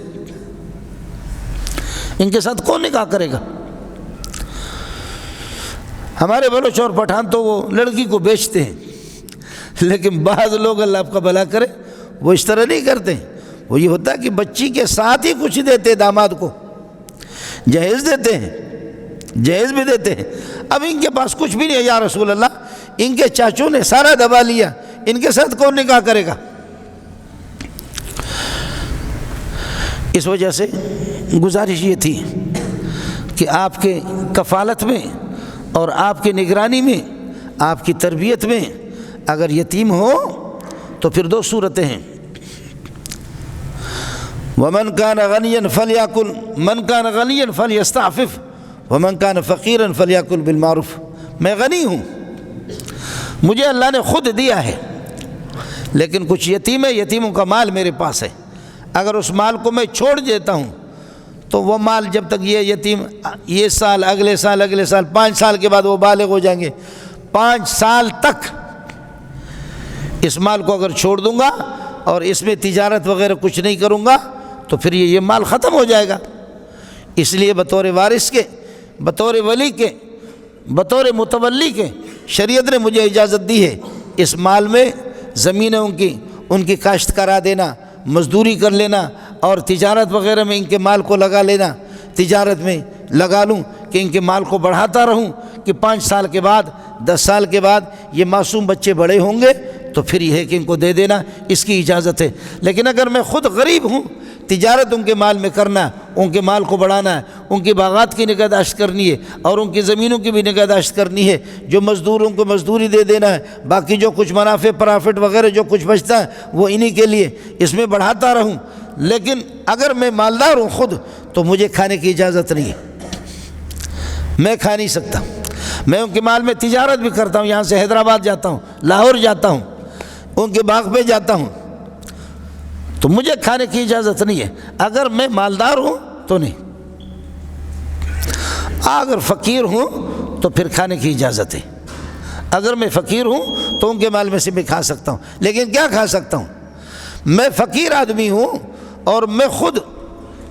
ان کے ساتھ کون نکاح کرے گا؟ ہمارے بلوچ اور پٹھان تو وہ لڑکی کو بیچتے ہیں، لیکن بعض لوگ اللہ آپ کا بھلا کرے وہ اس طرح نہیں کرتے، وہ یہ ہوتا ہے کہ بچی کے ساتھ ہی کچھ دیتے، داماد کو جہیز دیتے ہیں، جہیز بھی دیتے ہیں۔ اب ان کے پاس کچھ بھی نہیں ہے، یا رسول اللہ، ان کے چاچوں نے سارا دبا لیا، ان کے ساتھ کون نکاح کرے گا؟ اس وجہ سے گزارش یہ تھی کہ آپ کے کفالت میں اور آپ کی نگرانی میں، آپ کی تربیت میں اگر یتیم ہو تو پھر 2 صورتیں ہیں، وَمَنْ كَانَ غَنِيًّا فَلْيَأْكُلْ مَنْ كَانَ غَنِيًّا فَلْيَسْتَعْفِفْ وَمَنْ كَانَ فَقِيرًا فَلْيَأْكُلْ بِالْمَعْرُوفِ۔ میں غنی ہوں، مجھے اللہ نے خود دیا ہے، لیکن کچھ یتیم ہے، یتیموں کا مال میرے پاس ہے، اگر اس مال کو میں چھوڑ دیتا ہوں تو وہ مال جب تک یہ یتیم یہ سال اگلے سال 5 سال کے بعد وہ بالغ ہو جائیں گے، 5 سال تک اس مال کو اگر چھوڑ دوں گا اور اس میں تجارت وغیرہ کچھ نہیں کروں گا تو پھر یہ مال ختم ہو جائے گا۔ اس لیے بطور وارث کے، بطور ولی کے، بطور متولی کے شریعت نے مجھے اجازت دی ہے اس مال میں زمینیں ان کی کاشت کرا دینا، مزدوری کر لینا اور تجارت وغیرہ میں ان کے مال کو لگا لینا، تجارت میں لگا لوں کہ ان کے مال کو بڑھاتا رہوں کہ 5 سال کے بعد 10 سال کے بعد یہ معصوم بچے بڑے ہوں گے تو پھر یہ ہے کہ ان کو دے دینا، اس کی اجازت ہے۔ لیکن اگر میں خود غریب ہوں، تجارت ان کے مال میں کرنا، ان کے مال کو بڑھانا ہے، ان کی باغات کی نگہداشت کرنی ہے اور ان کی زمینوں کی بھی نگہداشت کرنی ہے، جو مزدوروں کو مزدوری دے دینا ہے، باقی جو کچھ منافع پرافٹ وغیرہ جو کچھ بچتا ہے وہ انہی کے لیے، اس میں بڑھاتا رہوں۔ لیکن اگر میں مالدار ہوں خود تو مجھے کھانے کی اجازت نہیں ہے، میں کھا نہیں سکتا۔ میں ان کے مال میں تجارت بھی کرتا ہوں، یہاں سے حیدرآباد جاتا ہوں، لاہور جاتا ہوں، ان کے باغ پہ جاتا ہوں، تو مجھے کھانے کی اجازت نہیں ہے۔ اگر میں مالدار ہوں تو نہیں، اگر فقیر ہوں تو پھر کھانے کی اجازت ہے۔ اگر میں فقیر ہوں تو ان کے مال میں سے بھی کھا سکتا ہوں، لیکن کیا کھا سکتا ہوں؟ میں فقیر آدمی ہوں اور میں خود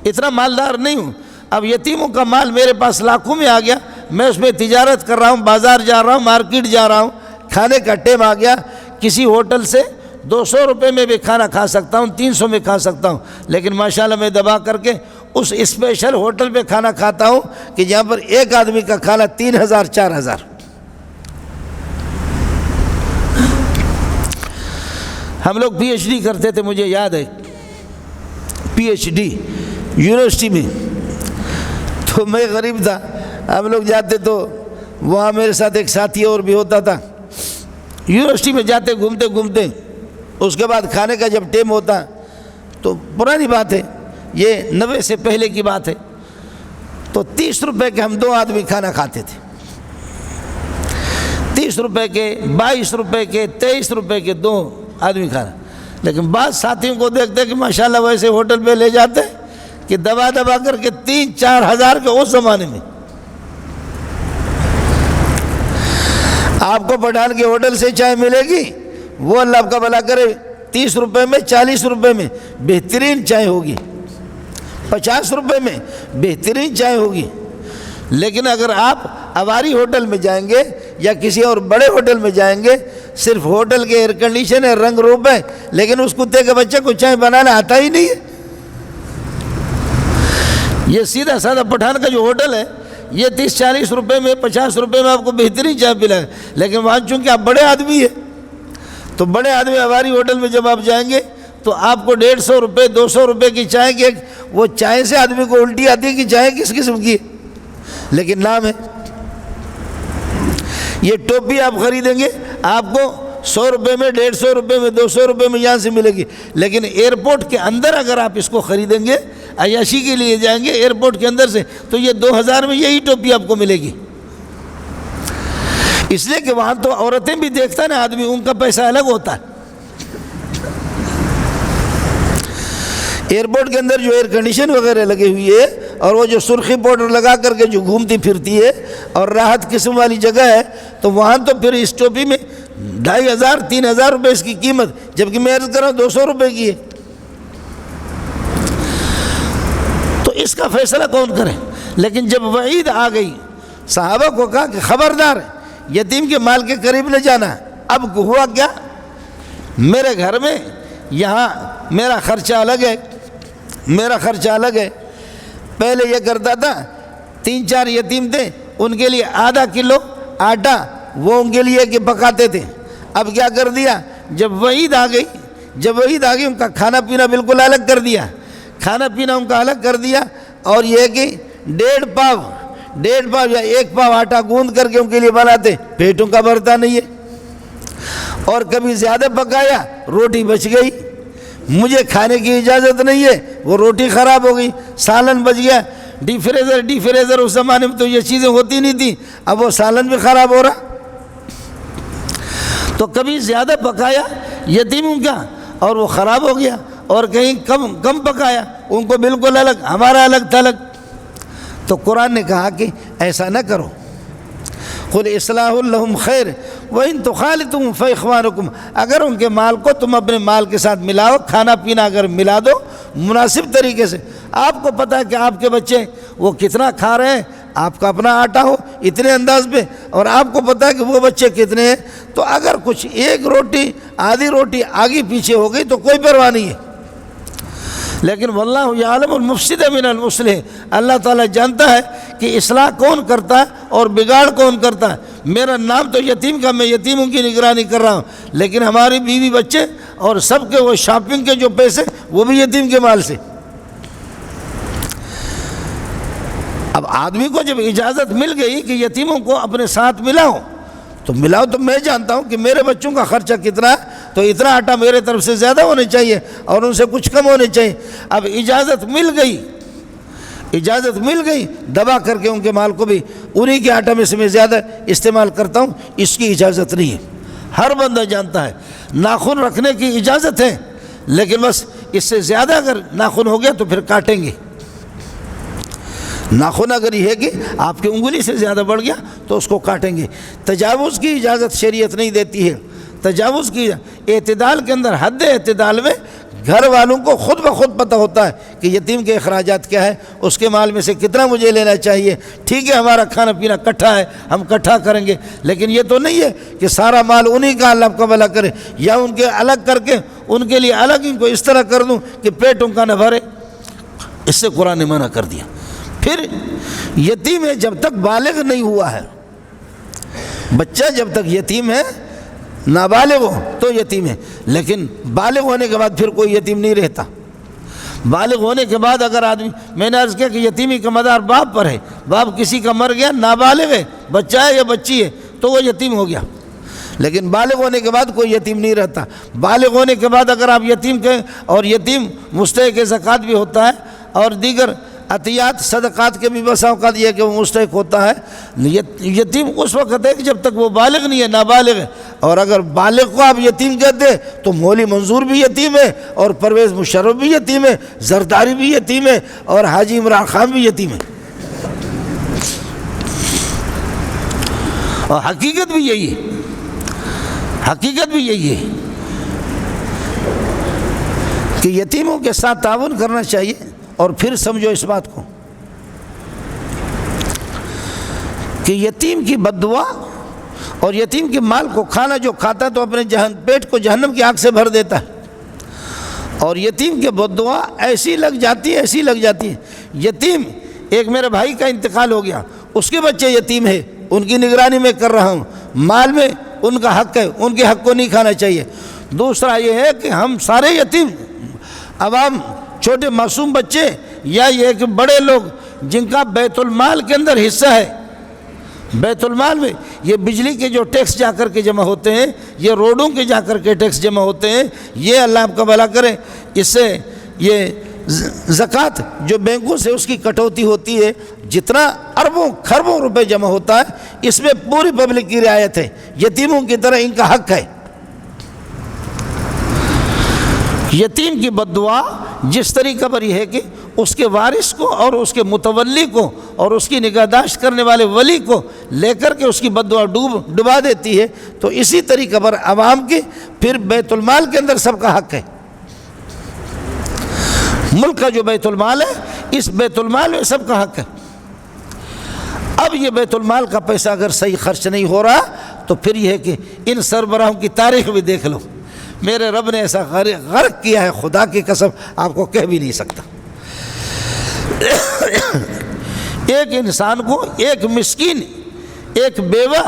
اتنا مالدار نہیں ہوں۔ اب یتیموں کا مال میرے پاس لاکھوں میں آ گیا، میں اس میں تجارت کر رہا ہوں، بازار جا رہا ہوں، مارکیٹ جا رہا ہوں، کھانے کا ٹائم آ گیا، کسی ہوٹل سے 200 روپے میں بھی کھانا کھا سکتا ہوں، 300 میں کھا سکتا ہوں، لیکن ماشاءاللہ میں دبا کر کے اس اسپیشل ہوٹل پہ کھانا کھاتا ہوں کہ جہاں پر ایک آدمی کا کھانا 3000 4000۔ ہم لوگ پی ایچ ڈی کرتے تھے، مجھے یاد ہے پی ایچ ڈی یونیورسٹی میں، تو میں غریب تھا، ہم لوگ جاتے تو وہاں میرے ساتھ ایک ساتھی اور بھی ہوتا تھا، یونیورسٹی میں جاتے گھومتے اس کے بعد کھانے کا جب ٹائم ہوتا تو پرانی بات ہے، یہ 90 سے پہلے کی بات ہے، تو 30 روپے کے ہم 2 آدمی کھانا کھاتے تھے، 30 روپے کے، 22 روپے کے، 23 روپے کے 2 آدمی کھانا۔ لیکن بعض ساتھیوں کو دیکھتے کہ ماشاءاللہ ویسے ہوٹل پہ لے جاتے کہ دبا کر کے 3-4 ہزار کے اس زمانے میں۔ آپ کو پٹھان کے ہوٹل سے چائے ملے گی، وہ اللہ آپ کا بھلا کرے 30 روپے میں، 40 روپے میں بہترین چائے ہوگی، 50 روپے میں بہترین چائے ہوگی۔ لیکن اگر آپ اواری ہوٹل میں جائیں گے یا کسی اور بڑے ہوٹل میں جائیں گے، صرف ہوٹل کے ایئر کنڈیشن ہے، رنگ روپ ہے، لیکن اس کتے کے بچے کو چائے بنانا آتا ہی نہیں ہے۔ یہ سیدھا سادہ پٹھان کا جو ہوٹل ہے، یہ 30-40 روپے میں، 50 روپے میں آپ کو بہترین چائے پلائے، لیکن وہاں چونکہ آپ بڑے آدمی ہیں تو بڑے آدمی اواری ہوٹل میں جب آپ جائیں گے تو آپ کو 150 روپے 200 روپے کی چائے کی، وہ چائے سے آدمی کو الٹی آتی ہے کہ چائے کس قسم کی ہے، لیکن نام ہے۔ یہ ٹوپی آپ خریدیں گے آپ کو 100 روپے میں، 150 روپے میں، 200 روپے میں یہاں سے ملے گی، لیکن ایئرپورٹ کے اندر اگر آپ اس کو خریدیں گے، عیاشی کے لیے جائیں گے ایئرپورٹ کے اندر سے، تو یہ 2000 میں یہی ٹوپی آپ کو ملے گی۔ اس لیے کہ وہاں تو عورتیں بھی دیکھتا نا آدمی، ان کا پیسہ الگ ہوتا ہے۔ ایئرپورٹ کے اندر جو ایئر کنڈیشن وغیرہ لگے ہوئی ہے اور وہ جو سرخی پاؤڈر لگا کر کے جو گھومتی پھرتی ہے اور راحت قسم والی جگہ ہے، تو وہاں تو پھر اس ٹوپی میں 2500-3000 روپے اس کی قیمت، جبکہ میں عرض کر رہا ہوں 200 روپے کی ہے۔ تو اس کا فیصلہ کون کرے؟ لیکن جب وعید آ گئی، صحابہ کو کہا کہ خبردار یتیم کے مال کے قریب نہ جانا۔ اب ہوا کیا؟ میرے گھر میں یہاں میرا خرچہ الگ ہے، پہلے یہ کرتا تھا 3-4 یتیم تھے، ان کے لیے آدھا کلو آٹا وہ ان کے لیے کہ پکاتے تھے۔ اب کیا کر دیا؟ جب وعید آ گئی ان کا کھانا پینا بالکل الگ کر دیا، اور یہ کہ 1.5 پاؤ یا 1 پاؤ آٹا گوندھ کر کے ان کے لیے بناتے، پیٹوں کا بھرتا نہیں ہے، اور کبھی زیادہ پکایا روٹی بچ گئی، مجھے کھانے کی اجازت نہیں ہے، وہ روٹی خراب ہو گئی، سالن بچ گیا، ڈی فریزر اس زمانے میں تو یہ چیزیں ہوتی نہیں تھیں، اب وہ سالن بھی خراب ہو رہا۔ تو کبھی زیادہ پکایا یتیموں کا اور وہ خراب ہو گیا، اور کہیں کم پکایا ان کو بالکل الگ، ہمارا الگ تھلگ۔ تو قرآن نے کہا کہ ایسا نہ کرو، قل اصلاح لہم خیر وان تخالطوا فاخوانکم، اگر ان کے مال کو تم اپنے مال کے ساتھ ملاؤ، کھانا پینا اگر ملا دو مناسب طریقے سے، آپ کو پتہ ہے کہ آپ کے بچے وہ کتنا کھا رہے ہیں، آپ کا اپنا آٹا ہو اتنے انداز پہ، اور آپ کو پتہ ہے کہ وہ بچے کتنے ہیں، تو اگر کچھ ایک روٹی آدھی روٹی آگے پیچھے ہو گئی تو کوئی پرواہ نہیں ہے۔ لیکن واللہ یعلم المفسد من المصلح، اللہ تعالیٰ جانتا ہے کہ اصلاح کون کرتا ہے اور بگاڑ کون کرتا ہے۔ میرا نام تو یتیم کا، میں یتیموں کی نگرانی کر رہا ہوں، لیکن ہماری بیوی بچے اور سب کے وہ شاپنگ کے جو پیسے وہ بھی یتیم کے مال سے۔ اب آدمی کو جب اجازت مل گئی کہ یتیموں کو اپنے ساتھ ملاؤ تو ملاؤ، تو میں جانتا ہوں کہ میرے بچوں کا خرچہ کتنا ہے، تو اتنا آٹا میرے طرف سے زیادہ ہونے چاہیے اور ان سے کچھ کم ہونے چاہیے۔ اب اجازت مل گئی دبا کر کے ان کے مال کو بھی انہی کے آٹا میں سے میں زیادہ استعمال کرتا ہوں، اس کی اجازت نہیں ہے۔ ہر بندہ جانتا ہے ناخن رکھنے کی اجازت ہے، لیکن بس اس سے زیادہ اگر ناخن ہو گیا تو پھر کاٹیں گے۔ ناخن اگر یہ ہے کہ آپ کی انگلی سے زیادہ بڑھ گیا تو اس کو کاٹیں گے۔ تجاوز کی اجازت شریعت نہیں دیتی ہے، تجاوز کی اعتدال کے اندر، حد اعتدال میں گھر والوں کو خود بخود پتہ ہوتا ہے کہ یتیم کے اخراجات کیا ہے، اس کے مال میں سے کتنا مجھے لینا چاہیے۔ ٹھیک ہے ہمارا کھانا پینا کٹھا ہے، ہم کٹھا کریں گے، لیکن یہ تو نہیں ہے کہ سارا مال انہی کا اللہ کا بھلا کرے، یا ان کے الگ کر کے ان کے لیے الگ ان کو اس طرح کر دوں کہ پیٹ ان کا نہ بھرے۔ اس سے قرآن نے منع کر دیا۔ پھر یتیم ہے جب تک بالغ نہیں ہوا ہے، بچہ جب تک یتیم ہے، نابالغ ہو تو یتیم ہے، لیکن بالغ ہونے کے بعد پھر کوئی یتیم نہیں رہتا۔ بالغ ہونے کے بعد اگر آدمی، میں نے عرض کیا کہ یتیمی کا مدار باپ پر ہے، باپ کسی کا مر گیا، نابالغ ہے، بچہ ہے یا بچی ہے، تو وہ یتیم ہو گیا۔ لیکن بالغ ہونے کے بعد کوئی یتیم نہیں رہتا۔ بالغ ہونے کے بعد اگر آپ یتیم کے، اور یتیم مستحق زکوٰۃ بھی ہوتا ہے اور دیگر عطیات صدقات کے بھی بسا اوقات یہ کہ وہ مستحق ہوتا ہے۔ یتیم اس وقت ہے کہ جب تک وہ بالغ نہیں ہے، نابالغ ہے، اور اگر بالغ کو آپ یتیم کہتے ہیں تو مولی منظور بھی یتیم ہے، اور پرویز مشرف بھی یتیم ہے، زرداری بھی یتیم ہے، اور حاجی عمران خان بھی یتیم ہے۔ اور حقیقت بھی یہی ہے، حقیقت بھی یہی ہے کہ یتیموں کے ساتھ تعاون کرنا چاہیے۔ اور پھر سمجھو اس بات کو کہ یتیم کی بد دعا اور یتیم کے مال کو کھانا، جو کھاتا ہے تو اپنے پیٹ کو جہنم کی آگ سے بھر دیتا ہے، اور یتیم کے بد دعا ایسی لگ جاتی ہے۔ یتیم، ایک میرے بھائی کا انتقال ہو گیا، اس کے بچے یتیم ہیں، ان کی نگرانی میں کر رہا ہوں، مال میں ان کا حق ہے، ان کے حق کو نہیں کھانا چاہیے۔ دوسرا یہ ہے کہ ہم سارے یتیم، عوام، چھوٹے معصوم بچے، یا یہ کہ بڑے لوگ جن کا بیت المال کے اندر حصہ ہے، بیت المال میں یہ بجلی کے جو ٹیکس جا کر کے جمع ہوتے ہیں، یہ روڈوں کے جا کر کے ٹیکس جمع ہوتے ہیں، یہ اللہ آپ کا بھلا کرے، اس سے یہ زکوٰۃ جو بینکوں سے اس کی کٹوتی ہوتی ہے، جتنا اربوں کھربوں روپے جمع ہوتا ہے، اس میں پوری پبلک کی رعایت ہے، یتیموں کی طرح ان کا حق ہے۔ یتیم کی بد دعا جس طریقہ پر یہ ہے کہ اس کے وارث کو اور اس کے متولی کو اور اس کی نگہداشت کرنے والے ولی کو لے کر کے اس کی بد دعا ڈبا دیتی ہے، تو اسی طریقہ پر عوام کی پھر بیت المال کے اندر سب کا حق ہے۔ ملک کا جو بیت المال ہے، اس بیت المال میں سب کا حق ہے۔ اب یہ بیت المال کا پیسہ اگر صحیح خرچ نہیں ہو رہا تو پھر یہ ہے کہ ان سربراہوں کی تاریخ بھی دیکھ لو، میرے رب نے ایسا غرق کیا ہے، خدا کی قسم آپ کو کہہ بھی نہیں سکتا۔ ایک انسان کو، ایک مسکین، ایک بیوہ،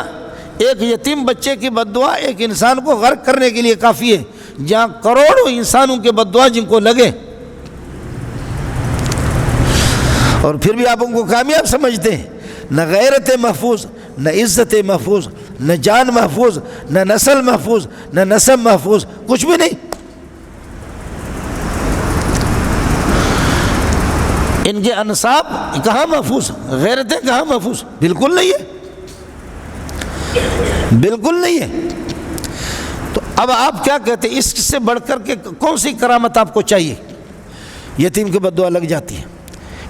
ایک یتیم بچے کی بد دعا ایک انسان کو غرق کرنے کے لیے کافی ہے، جہاں کروڑوں انسانوں کے بد دعا جن کو لگے، اور پھر بھی آپ ان کو کامیاب سمجھتے ہیں۔ نہ غیرت محفوظ، نہ عزت محفوظ، نہ جان محفوظ، نہ نسل محفوظ، نہ نسب محفوظ، کچھ بھی نہیں۔ ان کے انساب کہاں محفوظ، غیرتیں کہاں محفوظ، بالکل نہیں ہے، بالکل نہیں ہے۔ اب آپ کیا کہتے ہیں، اس سے بڑھ کر کے کون سی کرامت آپ کو چاہیے؟ یتیم کی بد دعا لگ جاتی ہے۔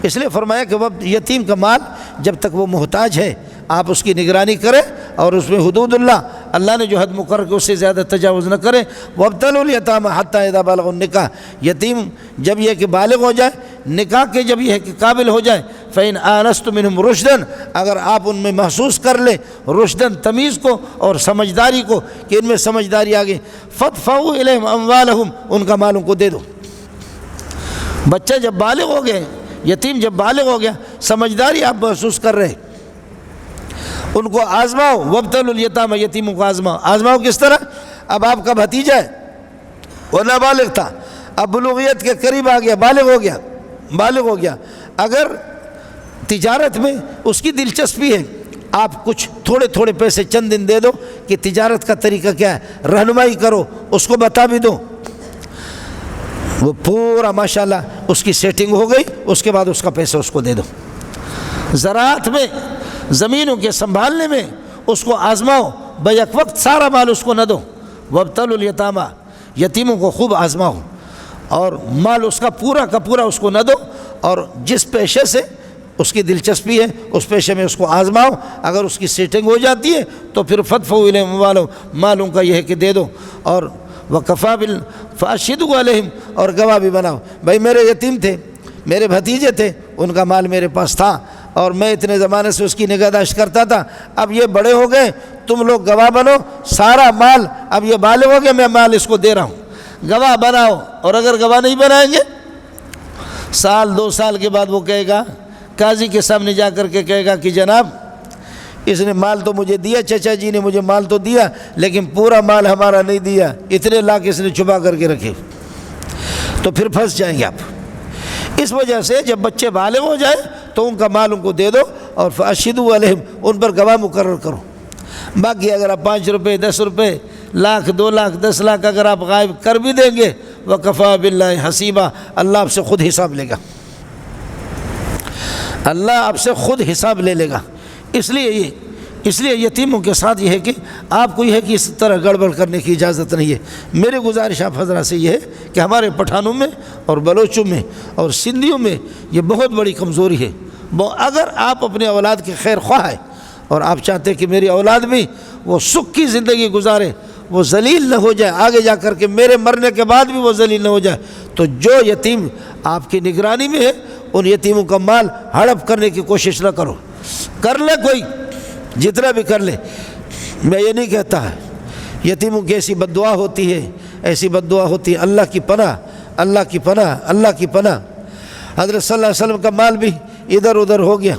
اس لیے فرمایا کہ وہ یتیم کا مال جب تک وہ محتاج ہے آپ اس کی نگرانی کریں اور اس میں حدود اللہ نے جو حد مقرر کے اس سے زیادہ تجاوز نہ کریں۔ وابتلوا الیتامى حتی اذا بلغوا النکاح، یتیم جب یہ کہ بالغ ہو جائے، نکاح کے جب یہ ہے کہ قابل ہو جائے، فإن آنستم منهم رشدا، اگر آپ ان میں محسوس کر لیں رشدن تمیز کو اور سمجھداری کو کہ ان میں سمجھداری آ گئی، فادفعوا الیہم اموالہم، ان کا مال ان کو دے دو۔ بچہ جب بالغ ہو گئے، یتیم جب بالغ ہو گیا، سمجھداری آپ محسوس کر رہے، ان کو آزماؤ۔ وابتلوا الیتامى، یتیموں کو آزماؤ۔ آزماؤ کس طرح؟ اب آپ کا بھتیجا ہے، وہ نابالغ تھا، اب بلوغیت کے قریب آ گیا، بالغ ہو گیا، اگر تجارت میں اس کی دلچسپی ہے، آپ کچھ تھوڑے تھوڑے پیسے چند دن دے دو کہ تجارت کا طریقہ کیا ہے، رہنمائی کرو، اس کو بتا بھی دو، وہ پورا ماشاءاللہ اس کی سیٹنگ ہو گئی، اس کے بعد اس کا پیسہ اس کو دے دو۔ زراعت میں، زمینوں کے سنبھالنے میں اس کو آزماؤ، بیک وقت سارا مال اس کو نہ دو۔ وابتلوا الیتامى، یتیموں کو خوب آزماؤ اور مال اس کا پورا اس کو نہ دو، اور جس پیشے سے اس کی دلچسپی ہے اس پیشے میں اس کو آزماؤ، اگر اس کی سیٹنگ ہو جاتی ہے تو پھر فادفعوا الیہم اموالہم، مال ان کا یہ ہے کہ دے دو۔ اور وکفیٰ فاشہدوا علیہم، اور گواہ بھی بناؤ، بھائی میرے یتیم تھے، میرے بھتیجے تھے، ان کا مال میرے پاس تھا اور میں اتنے زمانے سے اس کی نگہداشت کرتا تھا، اب یہ بڑے ہو گئے، تم لوگ گواہ بنو، سارا مال اب یہ بالغ ہو گئے، میں مال اس کو دے رہا ہوں، گواہ بناؤ۔ اور اگر گواہ نہیں بنائیں گے، سال 2 سال کے بعد وہ کہے گا، قاضی کے سامنے جا کر کے کہے گا کہ جناب اس نے مال تو مجھے دیا، چچا جی نے مجھے مال تو دیا لیکن پورا مال ہمارا نہیں دیا، اتنے لاکھ اس نے چھپا کر کے رکھے، تو پھر پھنس جائیں گے آپ۔ اس وجہ سے جب بچے بالغ ہو جائیں تو ان کا مال ان کو دے دو اور فاشہدوا علیہم، ان پر گواہ مقرر کرو۔ باقی اگر آپ 5 روپے 10 روپے، لاکھ 2 لاکھ 10 لاکھ اگر آپ غائب کر بھی دیں گے، وکفیٰ باللہ حسیبا، اللہ آپ سے خود حساب لے گا، اللہ آپ سے خود حساب لے لے گا۔ اس لیے یتیموں کے ساتھ یہ ہے کہ آپ کو یہ ہے کہ اس طرح گڑبڑ کرنے کی اجازت نہیں ہے۔ میری گزارش آپ حضرات سے یہ ہے کہ ہمارے پٹھانوں میں اور بلوچوں میں اور سندھیوں میں یہ بہت بڑی کمزوری ہے۔ اگر آپ اپنے اولاد کے خیر خواہ ہیں اور آپ چاہتے ہیں کہ میری اولاد بھی وہ سکھ کی زندگی گزارے، وہ ذلیل نہ ہو جائے آگے جا کر کے، میرے مرنے کے بعد بھی وہ ذلیل نہ ہو جائے، تو جو یتیم آپ کی نگرانی میں ہے ان یتیموں کا مال ہڑپ کرنے کی کوشش نہ کرو۔ کر لے کوئی جتنا بھی کر لے، میں یہ نہیں کہتا ہے، یتیموں کی ایسی بد دعا ہوتی ہے، ایسی بد دعا ہوتی ہے، اللہ کی پناہ، اللہ کی پناہ، اللہ کی پناہ۔ حضرت صلی اللہ علیہ وسلم کا مال بھی ادھر ادھر ہو گیا،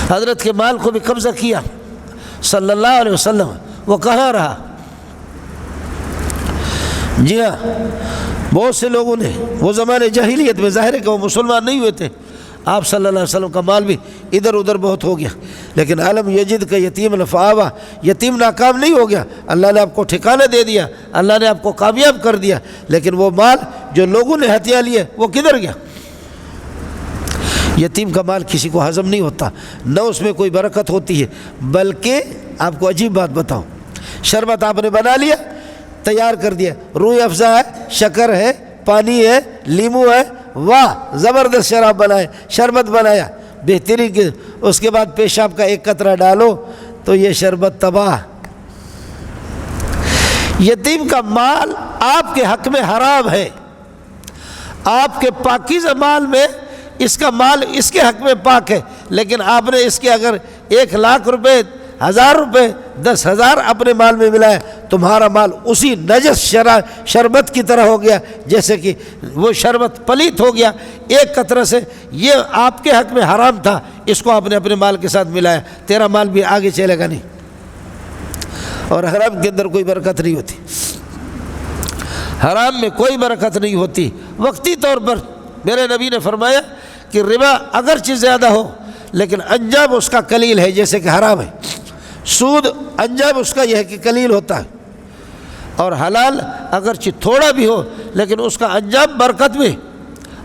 حضرت کے مال کو بھی قبضہ کیا صلی اللہ علیہ وسلم، وہ کہاں رہا؟ جی ہاں، بہت سے لوگوں نے وہ زمانے جاہلیت میں، ظاہر ہے کہ وہ مسلمان نہیں ہوئے تھے، آپ صلی اللہ علیہ وسلم کا مال بھی ادھر ادھر بہت ہو گیا، لیکن علم یجد کا یتیم فآویٰ، یتیم ناکام نہیں ہو گیا، اللہ نے آپ کو ٹھکانہ دے دیا، اللہ نے آپ کو کامیاب کر دیا، لیکن وہ مال جو لوگوں نے ہتھیا لیے وہ کدھر گیا؟ یتیم کا مال کسی کو ہضم نہیں ہوتا، نہ اس میں کوئی برکت ہوتی ہے، بلکہ آپ کو عجیب بات بتاؤں، شربت آپ نے بنا لیا، تیار کر دیا، روح افزا ہے، شکر ہے، پانی ہے، لیمو ہے، واہ زبردست شراب بنائے، شربت بنایا بہترین کی، اس کے بعد پیشاب کا ایک قطرہ ڈالو تو یہ شربت تباہ۔ یتیم کا مال آپ کے حق میں حرام ہے، آپ کے پاکیزہ مال میں اس کا مال اس کے حق میں پاک ہے، لیکن آپ نے اس کے اگر 1 لاکھ روپے، 1000 روپے، 10,000 اپنے مال میں ملایا، تمہارا مال اسی نجس شربت کی طرح ہو گیا، جیسے کہ وہ شربت پلیت ہو گیا ایک قطرہ سے، یہ آپ کے حق میں حرام تھا، اس کو آپ نے اپنے مال کے ساتھ ملایا، تیرا مال بھی آگے چلے گا نہیں، اور حرام کے اندر کوئی برکت نہیں ہوتی، حرام میں کوئی برکت نہیں ہوتی۔ وقتی طور پر میرے نبی نے فرمایا کہ ربا اگرچہ زیادہ ہو لیکن انجام اس کا قلیل ہے، جیسے کہ حرام ہے، سود انجام اس کا یہ ہے کہ قلیل ہوتا ہے، اور حلال اگرچہ تھوڑا بھی ہو لیکن اس کا انجام برکت میں،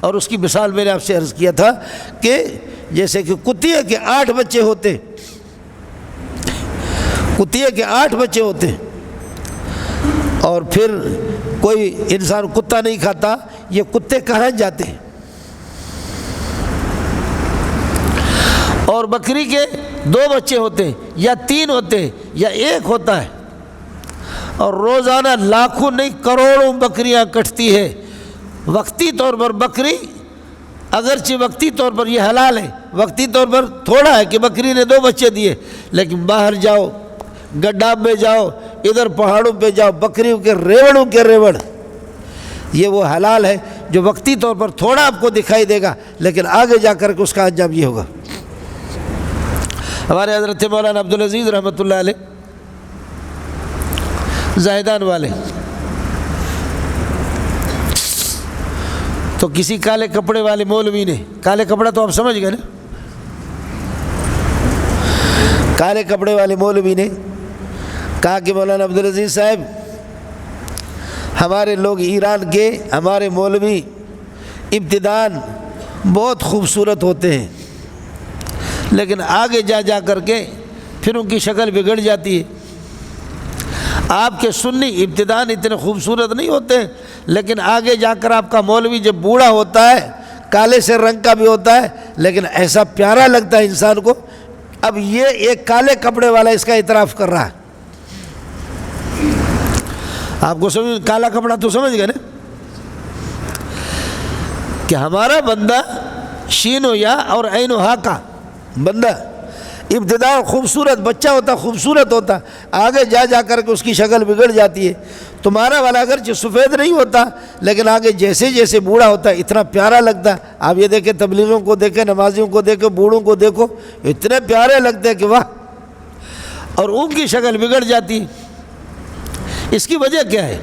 اور اس کی مثال میں نے آپ سے عرض کیا تھا کہ جیسے کہ کتیے کے 8 بچے ہوتے، کتیے کے 8 بچے ہوتے، اور پھر کوئی انسان کتا نہیں کھاتا، یہ کتے کہاں جاتے ہیں؟ اور بکری کے 2 بچے ہوتے ہیں یا 3 ہوتے ہیں یا 1 ہوتا ہے، اور روزانہ لاکھوں نہیں کروڑوں بکریاں کٹتی ہے۔ وقتی طور پر بکری، اگرچہ وقتی طور پر یہ حلال ہے، وقتی طور پر تھوڑا ہے کہ بکری نے 2 بچے دیے، لیکن باہر جاؤ، گڈھاب میں جاؤ، ادھر پہاڑوں پہ جاؤ، بکریوں کے ریوڑوں کے ریوڑ، یہ وہ حلال ہے جو وقتی طور پر تھوڑا آپ کو دکھائی دے گا، لیکن آگے جا کر کے اس کا انجام یہ ہوگا۔ ہمارے حضرت مولانا عبدالعزیز رحمۃ اللہ علیہ زاہدان والے، تو کسی کالے کپڑے والے مولوی نے، کالے کپڑا تو آپ سمجھ گئے نا، کالے کپڑے والے مولوی نے کہا کہ مولانا عبدالعزیز صاحب، ہمارے لوگ ایران کے، ہمارے مولوی ابتداءً بہت خوبصورت ہوتے ہیں، لیکن آگے جا کر کے پھر ان کی شکل بگڑ جاتی ہے۔ آپ کے سنی ابتداءً اتنے خوبصورت نہیں ہوتے، لیکن آگے جا کر آپ کا مولوی جب بوڑھا ہوتا ہے، کالے سے رنگ کا بھی ہوتا ہے، لیکن ایسا پیارا لگتا ہے انسان کو۔ اب یہ ایک کالے کپڑے والا اس کا اعتراف کر رہا ہے۔ آپ کو سمجھ، کالا کپڑا تو سمجھ گئے نا کہ ہمارا بندہ شین و یا اور عین و ہا کا بندہ ابتداء خوبصورت بچہ ہوتا، خوبصورت ہوتا، آگے جا کر کے اس کی شکل بگڑ جاتی ہے۔ تمہارا والا اگرچہ سفید نہیں ہوتا، لیکن آگے جیسے جیسے بوڑھا ہوتا ہے اتنا پیارا لگتا ہے۔ آپ یہ دیکھیں، تبلیغیوں کو دیکھیں، نمازیوں کو دیکھیں، بوڑھوں کو دیکھو، اتنے پیارے لگتے ہیں کہ واہ، اور ان کی شکل بگڑ جاتی ہے۔ اس کی وجہ کیا ہے؟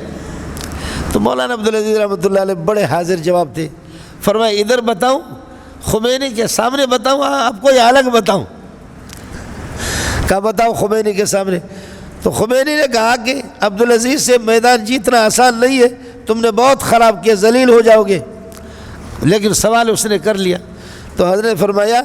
تو مولانا عبدالعزیز رحمۃ اللہ علیہ بڑے حاضر جواب تھے، فرمایا ادھر بتاؤں، خمینی کے سامنے بتاؤں، آپ کو یہ الگ بتاؤں؟ کہا بتاؤ خمینی کے سامنے۔ تو خمینی نے کہا کہ عبدالعزیز سے میدان جیتنا آسان نہیں ہے، تم نے بہت خراب کیا، ذلیل ہو جاؤ گے، لیکن سوال اس نے کر لیا۔ تو حضرت نے فرمایا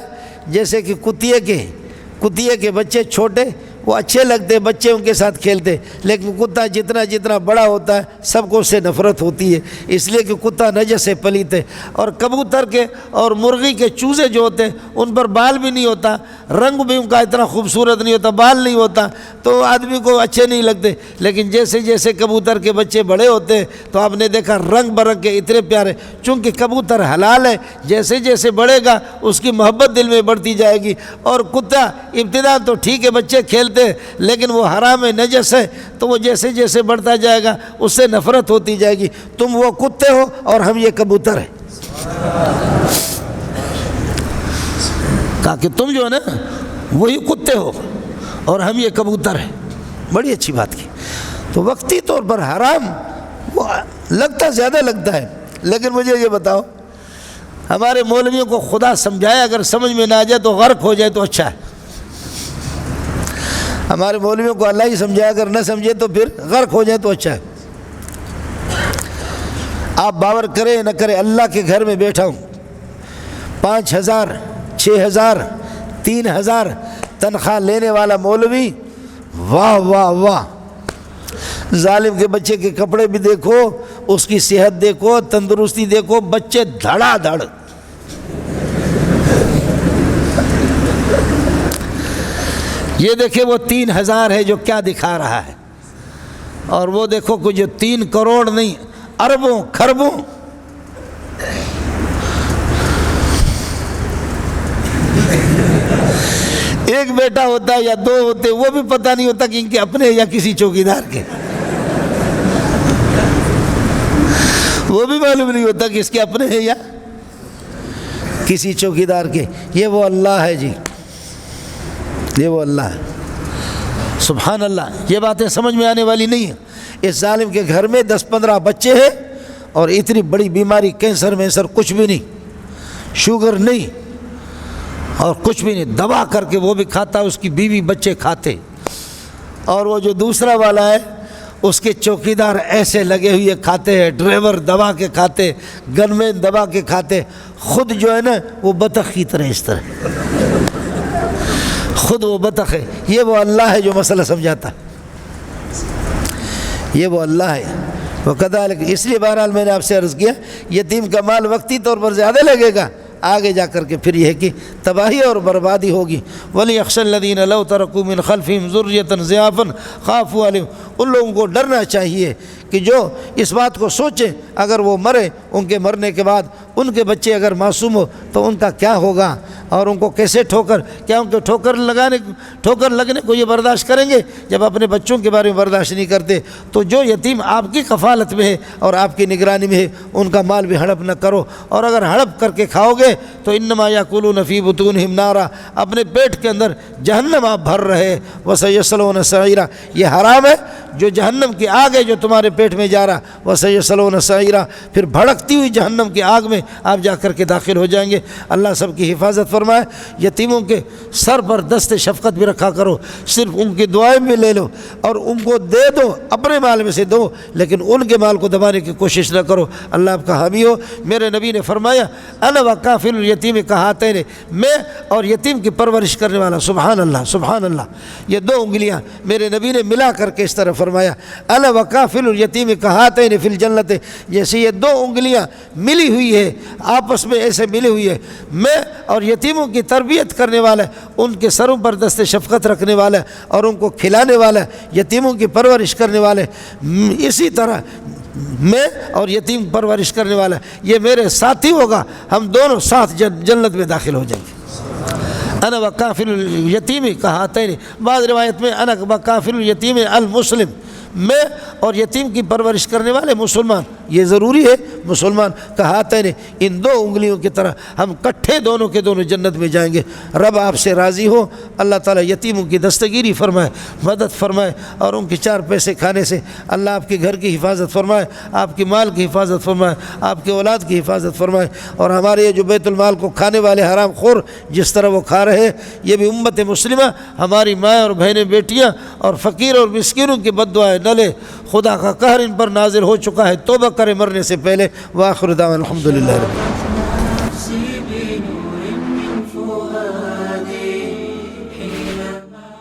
جیسے کہ کتیے کے بچے چھوٹے، وہ اچھے لگتے، بچے ان کے ساتھ کھیلتے، لیکن کتا جتنا بڑا ہوتا ہے سب کو اس سے نفرت ہوتی ہے، اس لیے کہ کتا نجس سے پلیت ہے۔ اور کبوتر کے اور مرغی کے چوزے جو ہوتے ہیں ان پر بال بھی نہیں ہوتا، رنگ بھی ان کا اتنا خوبصورت نہیں ہوتا، بال نہیں ہوتا، تو آدمی کو اچھے نہیں لگتے۔ لیکن جیسے جیسے کبوتر کے بچے بڑے ہوتے ہیں تو آپ نے دیکھا رنگ برنگ کے اتنے پیارے، چونکہ کبوتر حلال ہے، جیسے جیسے بڑھے گا اس کی محبت دل میں بڑھتی جائے گی۔ اور کتا ابتدا تو ٹھیک ہے، بچے کھیلتے، لیکن وہ حرام ہے، نجس ہے، تو وہ جیسے جیسے بڑھتا جائے گا اس سے نفرت ہوتی جائے گی۔ تم وہ کتے ہو اور ہم یہ کبوتر ہیں۔ کہا کہ تم جو ہے نا وہی کتے ہو اور ہم یہ کبوتر ہیں۔ بڑی اچھی بات کی۔ تو وقتی طور پر حرام وہ لگتا، زیادہ لگتا ہے، لیکن مجھے یہ بتاؤ، ہمارے مولویوں کو خدا سمجھائے، اگر سمجھ میں نہ آ جائے تو غرق ہو جائے تو اچھا ہے۔ ہمارے مولویوں کو اللہ ہی سمجھائے، اگر نہ سمجھے تو پھر غرق ہو جائے تو اچھا ہے۔ آپ باور کریں نہ کریں، اللہ کے گھر میں بیٹھا ہوں، 5,000 6,000 3,000 تنخواہ لینے والا مولوی، واہ واہ واہ، ظالم کے بچے کے کپڑے بھی دیکھو، اس کی صحت دیکھو، تندرستی دیکھو، بچے دھڑا دھڑ۔ یہ دیکھیں وہ 3,000 ہے جو کیا دکھا رہا ہے، اور وہ دیکھو کہ جو 3 کروڑ نہیں، اربوں کھربوں۔ ایک بیٹا ہوتا ہے یا 2 ہوتے، وہ بھی پتہ نہیں ہوتا کہ ان کے اپنے یا کسی چوکیدار کے، وہ بھی معلوم نہیں ہوتا کہ اس کے اپنے ہیں یا کسی چوکیدار کے۔ یہ وہ اللہ ہے جی، یہ وہ اللہ ہے، سبحان اللہ۔ یہ باتیں سمجھ میں آنے والی نہیں ہیں۔ اس ظالم کے گھر میں 10-15 بچے ہیں اور اتنی بڑی بیماری، کینسر وینسر کچھ بھی نہیں، شوگر نہیں اور کچھ بھی نہیں، دوا کر کے وہ بھی کھاتا، اس کی بیوی بچے کھاتے۔ اور وہ جو دوسرا والا ہے اس کے چوکیدار ایسے لگے ہوئے کھاتے ہیں، ڈرائیور دبا کے کھاتے، گن مین دبا کے کھاتے، خود جو ہے نا وہ بطخ کی طرح، اس طرح خود وہ بطخ ہے۔ یہ وہ اللہ ہے جو مسئلہ سمجھاتا ہے۔ یہ وہ اللہ ہے۔ وَكَذَلِكَ، اس لیے بہرحال میں نے آپ سے عرض کیا یتیم کا مال وقتی طور پر زیادہ لگے گا، آگے جا کر کے پھر یہ ہے کہ تباہی اور بربادی ہوگی۔ وَلْيَخْشَ الَّذِينَ لَوْ تَرَكُوا مِنْ خَلْفِهِمْ ذُرِّيَّةً ضِعَافًا خَافُوا عَلَيْهِمْ، ان لوگوں کو ڈرنا چاہیے کہ جو اس بات کو سوچیں اگر وہ مرے، ان کے مرنے کے بعد ان کے بچے اگر معصوم ہو تو ان کا کیا ہوگا، اور ان کو کیسے کیا ان کو ٹھوکر لگنے کو یہ برداشت کریں گے جب اپنے بچوں کے بارے میں برداشت نہیں کرتے؟ تو جو یتیم آپ کی کفالت میں ہے اور آپ کی نگرانی میں ہے ان کا مال بھی ہڑپ نہ کرو، اور اگر ہڑپ کر کے کھاؤ گے تو انما یاکلون فی بطونہم نارا، اپنے پیٹ کے اندر جہنم آپ بھر رہے، وسیصلون سعیرا، یہ حرام ہے جو جہنم کی آگ ہے جو تمہارے پیٹ میں جا رہا، وسیصلون سعیرا، پھر بھڑکتی ہوئی جہنم کی آگ میں آپ جا کر کے داخل ہو جائیں گے۔ اللہ سب کی حفاظت فرمائے۔ یتیموں کے سر پر دست شفقت بھی رکھا کرو، صرف ان کی دعائیں بھی لے لو اور ان کو دے دو، اپنے مال میں سے دو، لیکن ان کے مال کو دبانے کی کوشش نہ کرو۔ اللہ آپ کا حامی ہو۔ میرے نبی نے فرمایا انا وکافل الیتیم کہاتین، میں اور یتیم کی پرورش کرنے والا، سبحان اللہ سبحان اللہ، یہ دو انگلیاں میرے نبی نے ملا کر کے اس طرح فرمایا، انا وکافل الیتیم کہاتین فی الجنت، جیسے یہ دو انگلیاں ملی ہوئی ہے آپس میں ایسے ملی ہوئی ہے، میں اور یتیموں کی تربیت کرنے والا، ان کے سروں پر دست شفقت رکھنے والا اور ان کو کھلانے والا، یتیموں کی پرورش کرنے والے، اسی طرح میں اور یتیم پرورش کرنے والا یہ میرے ساتھی ہوگا، ہم دونوں ساتھ جنت میں داخل ہو جائیں گے۔ انا وکافل الیتیم کہاتین، بعض روایت میں انا وکافل الیتیم المسلم، میں اور یتیم کی پرورش کرنے والے مسلمان، یہ ضروری ہے مسلمان کہاتین، ان دو انگلیوں کی طرح ہم کٹھے دونوں کے دونوں جنت میں جائیں گے۔ رب آپ سے راضی ہو، اللہ تعالیٰ یتیموں کی دستگیری فرمائے، مدد فرمائے، اور ان کے چار پیسے کھانے سے اللہ آپ کے گھر کی حفاظت فرمائے، آپ کی مال کی حفاظت فرمائے، آپ کے اولاد کی حفاظت فرمائے، اور ہمارے یہ جو بیت المال کو کھانے والے حرام خور جس طرح وہ کھا رہے ہیں، یہ بھی امت مسلمہ ہماری مائیں اور بہنیں بیٹیاں اور فقیر اور مسکینوں کی بد دعائیں نہ لے، خدا کا قہر ان پر نازل ہو چکا ہے، توبہ کرے مرنے سے پہلے۔ وآخر دعوانا الحمدللہ رب العالمین۔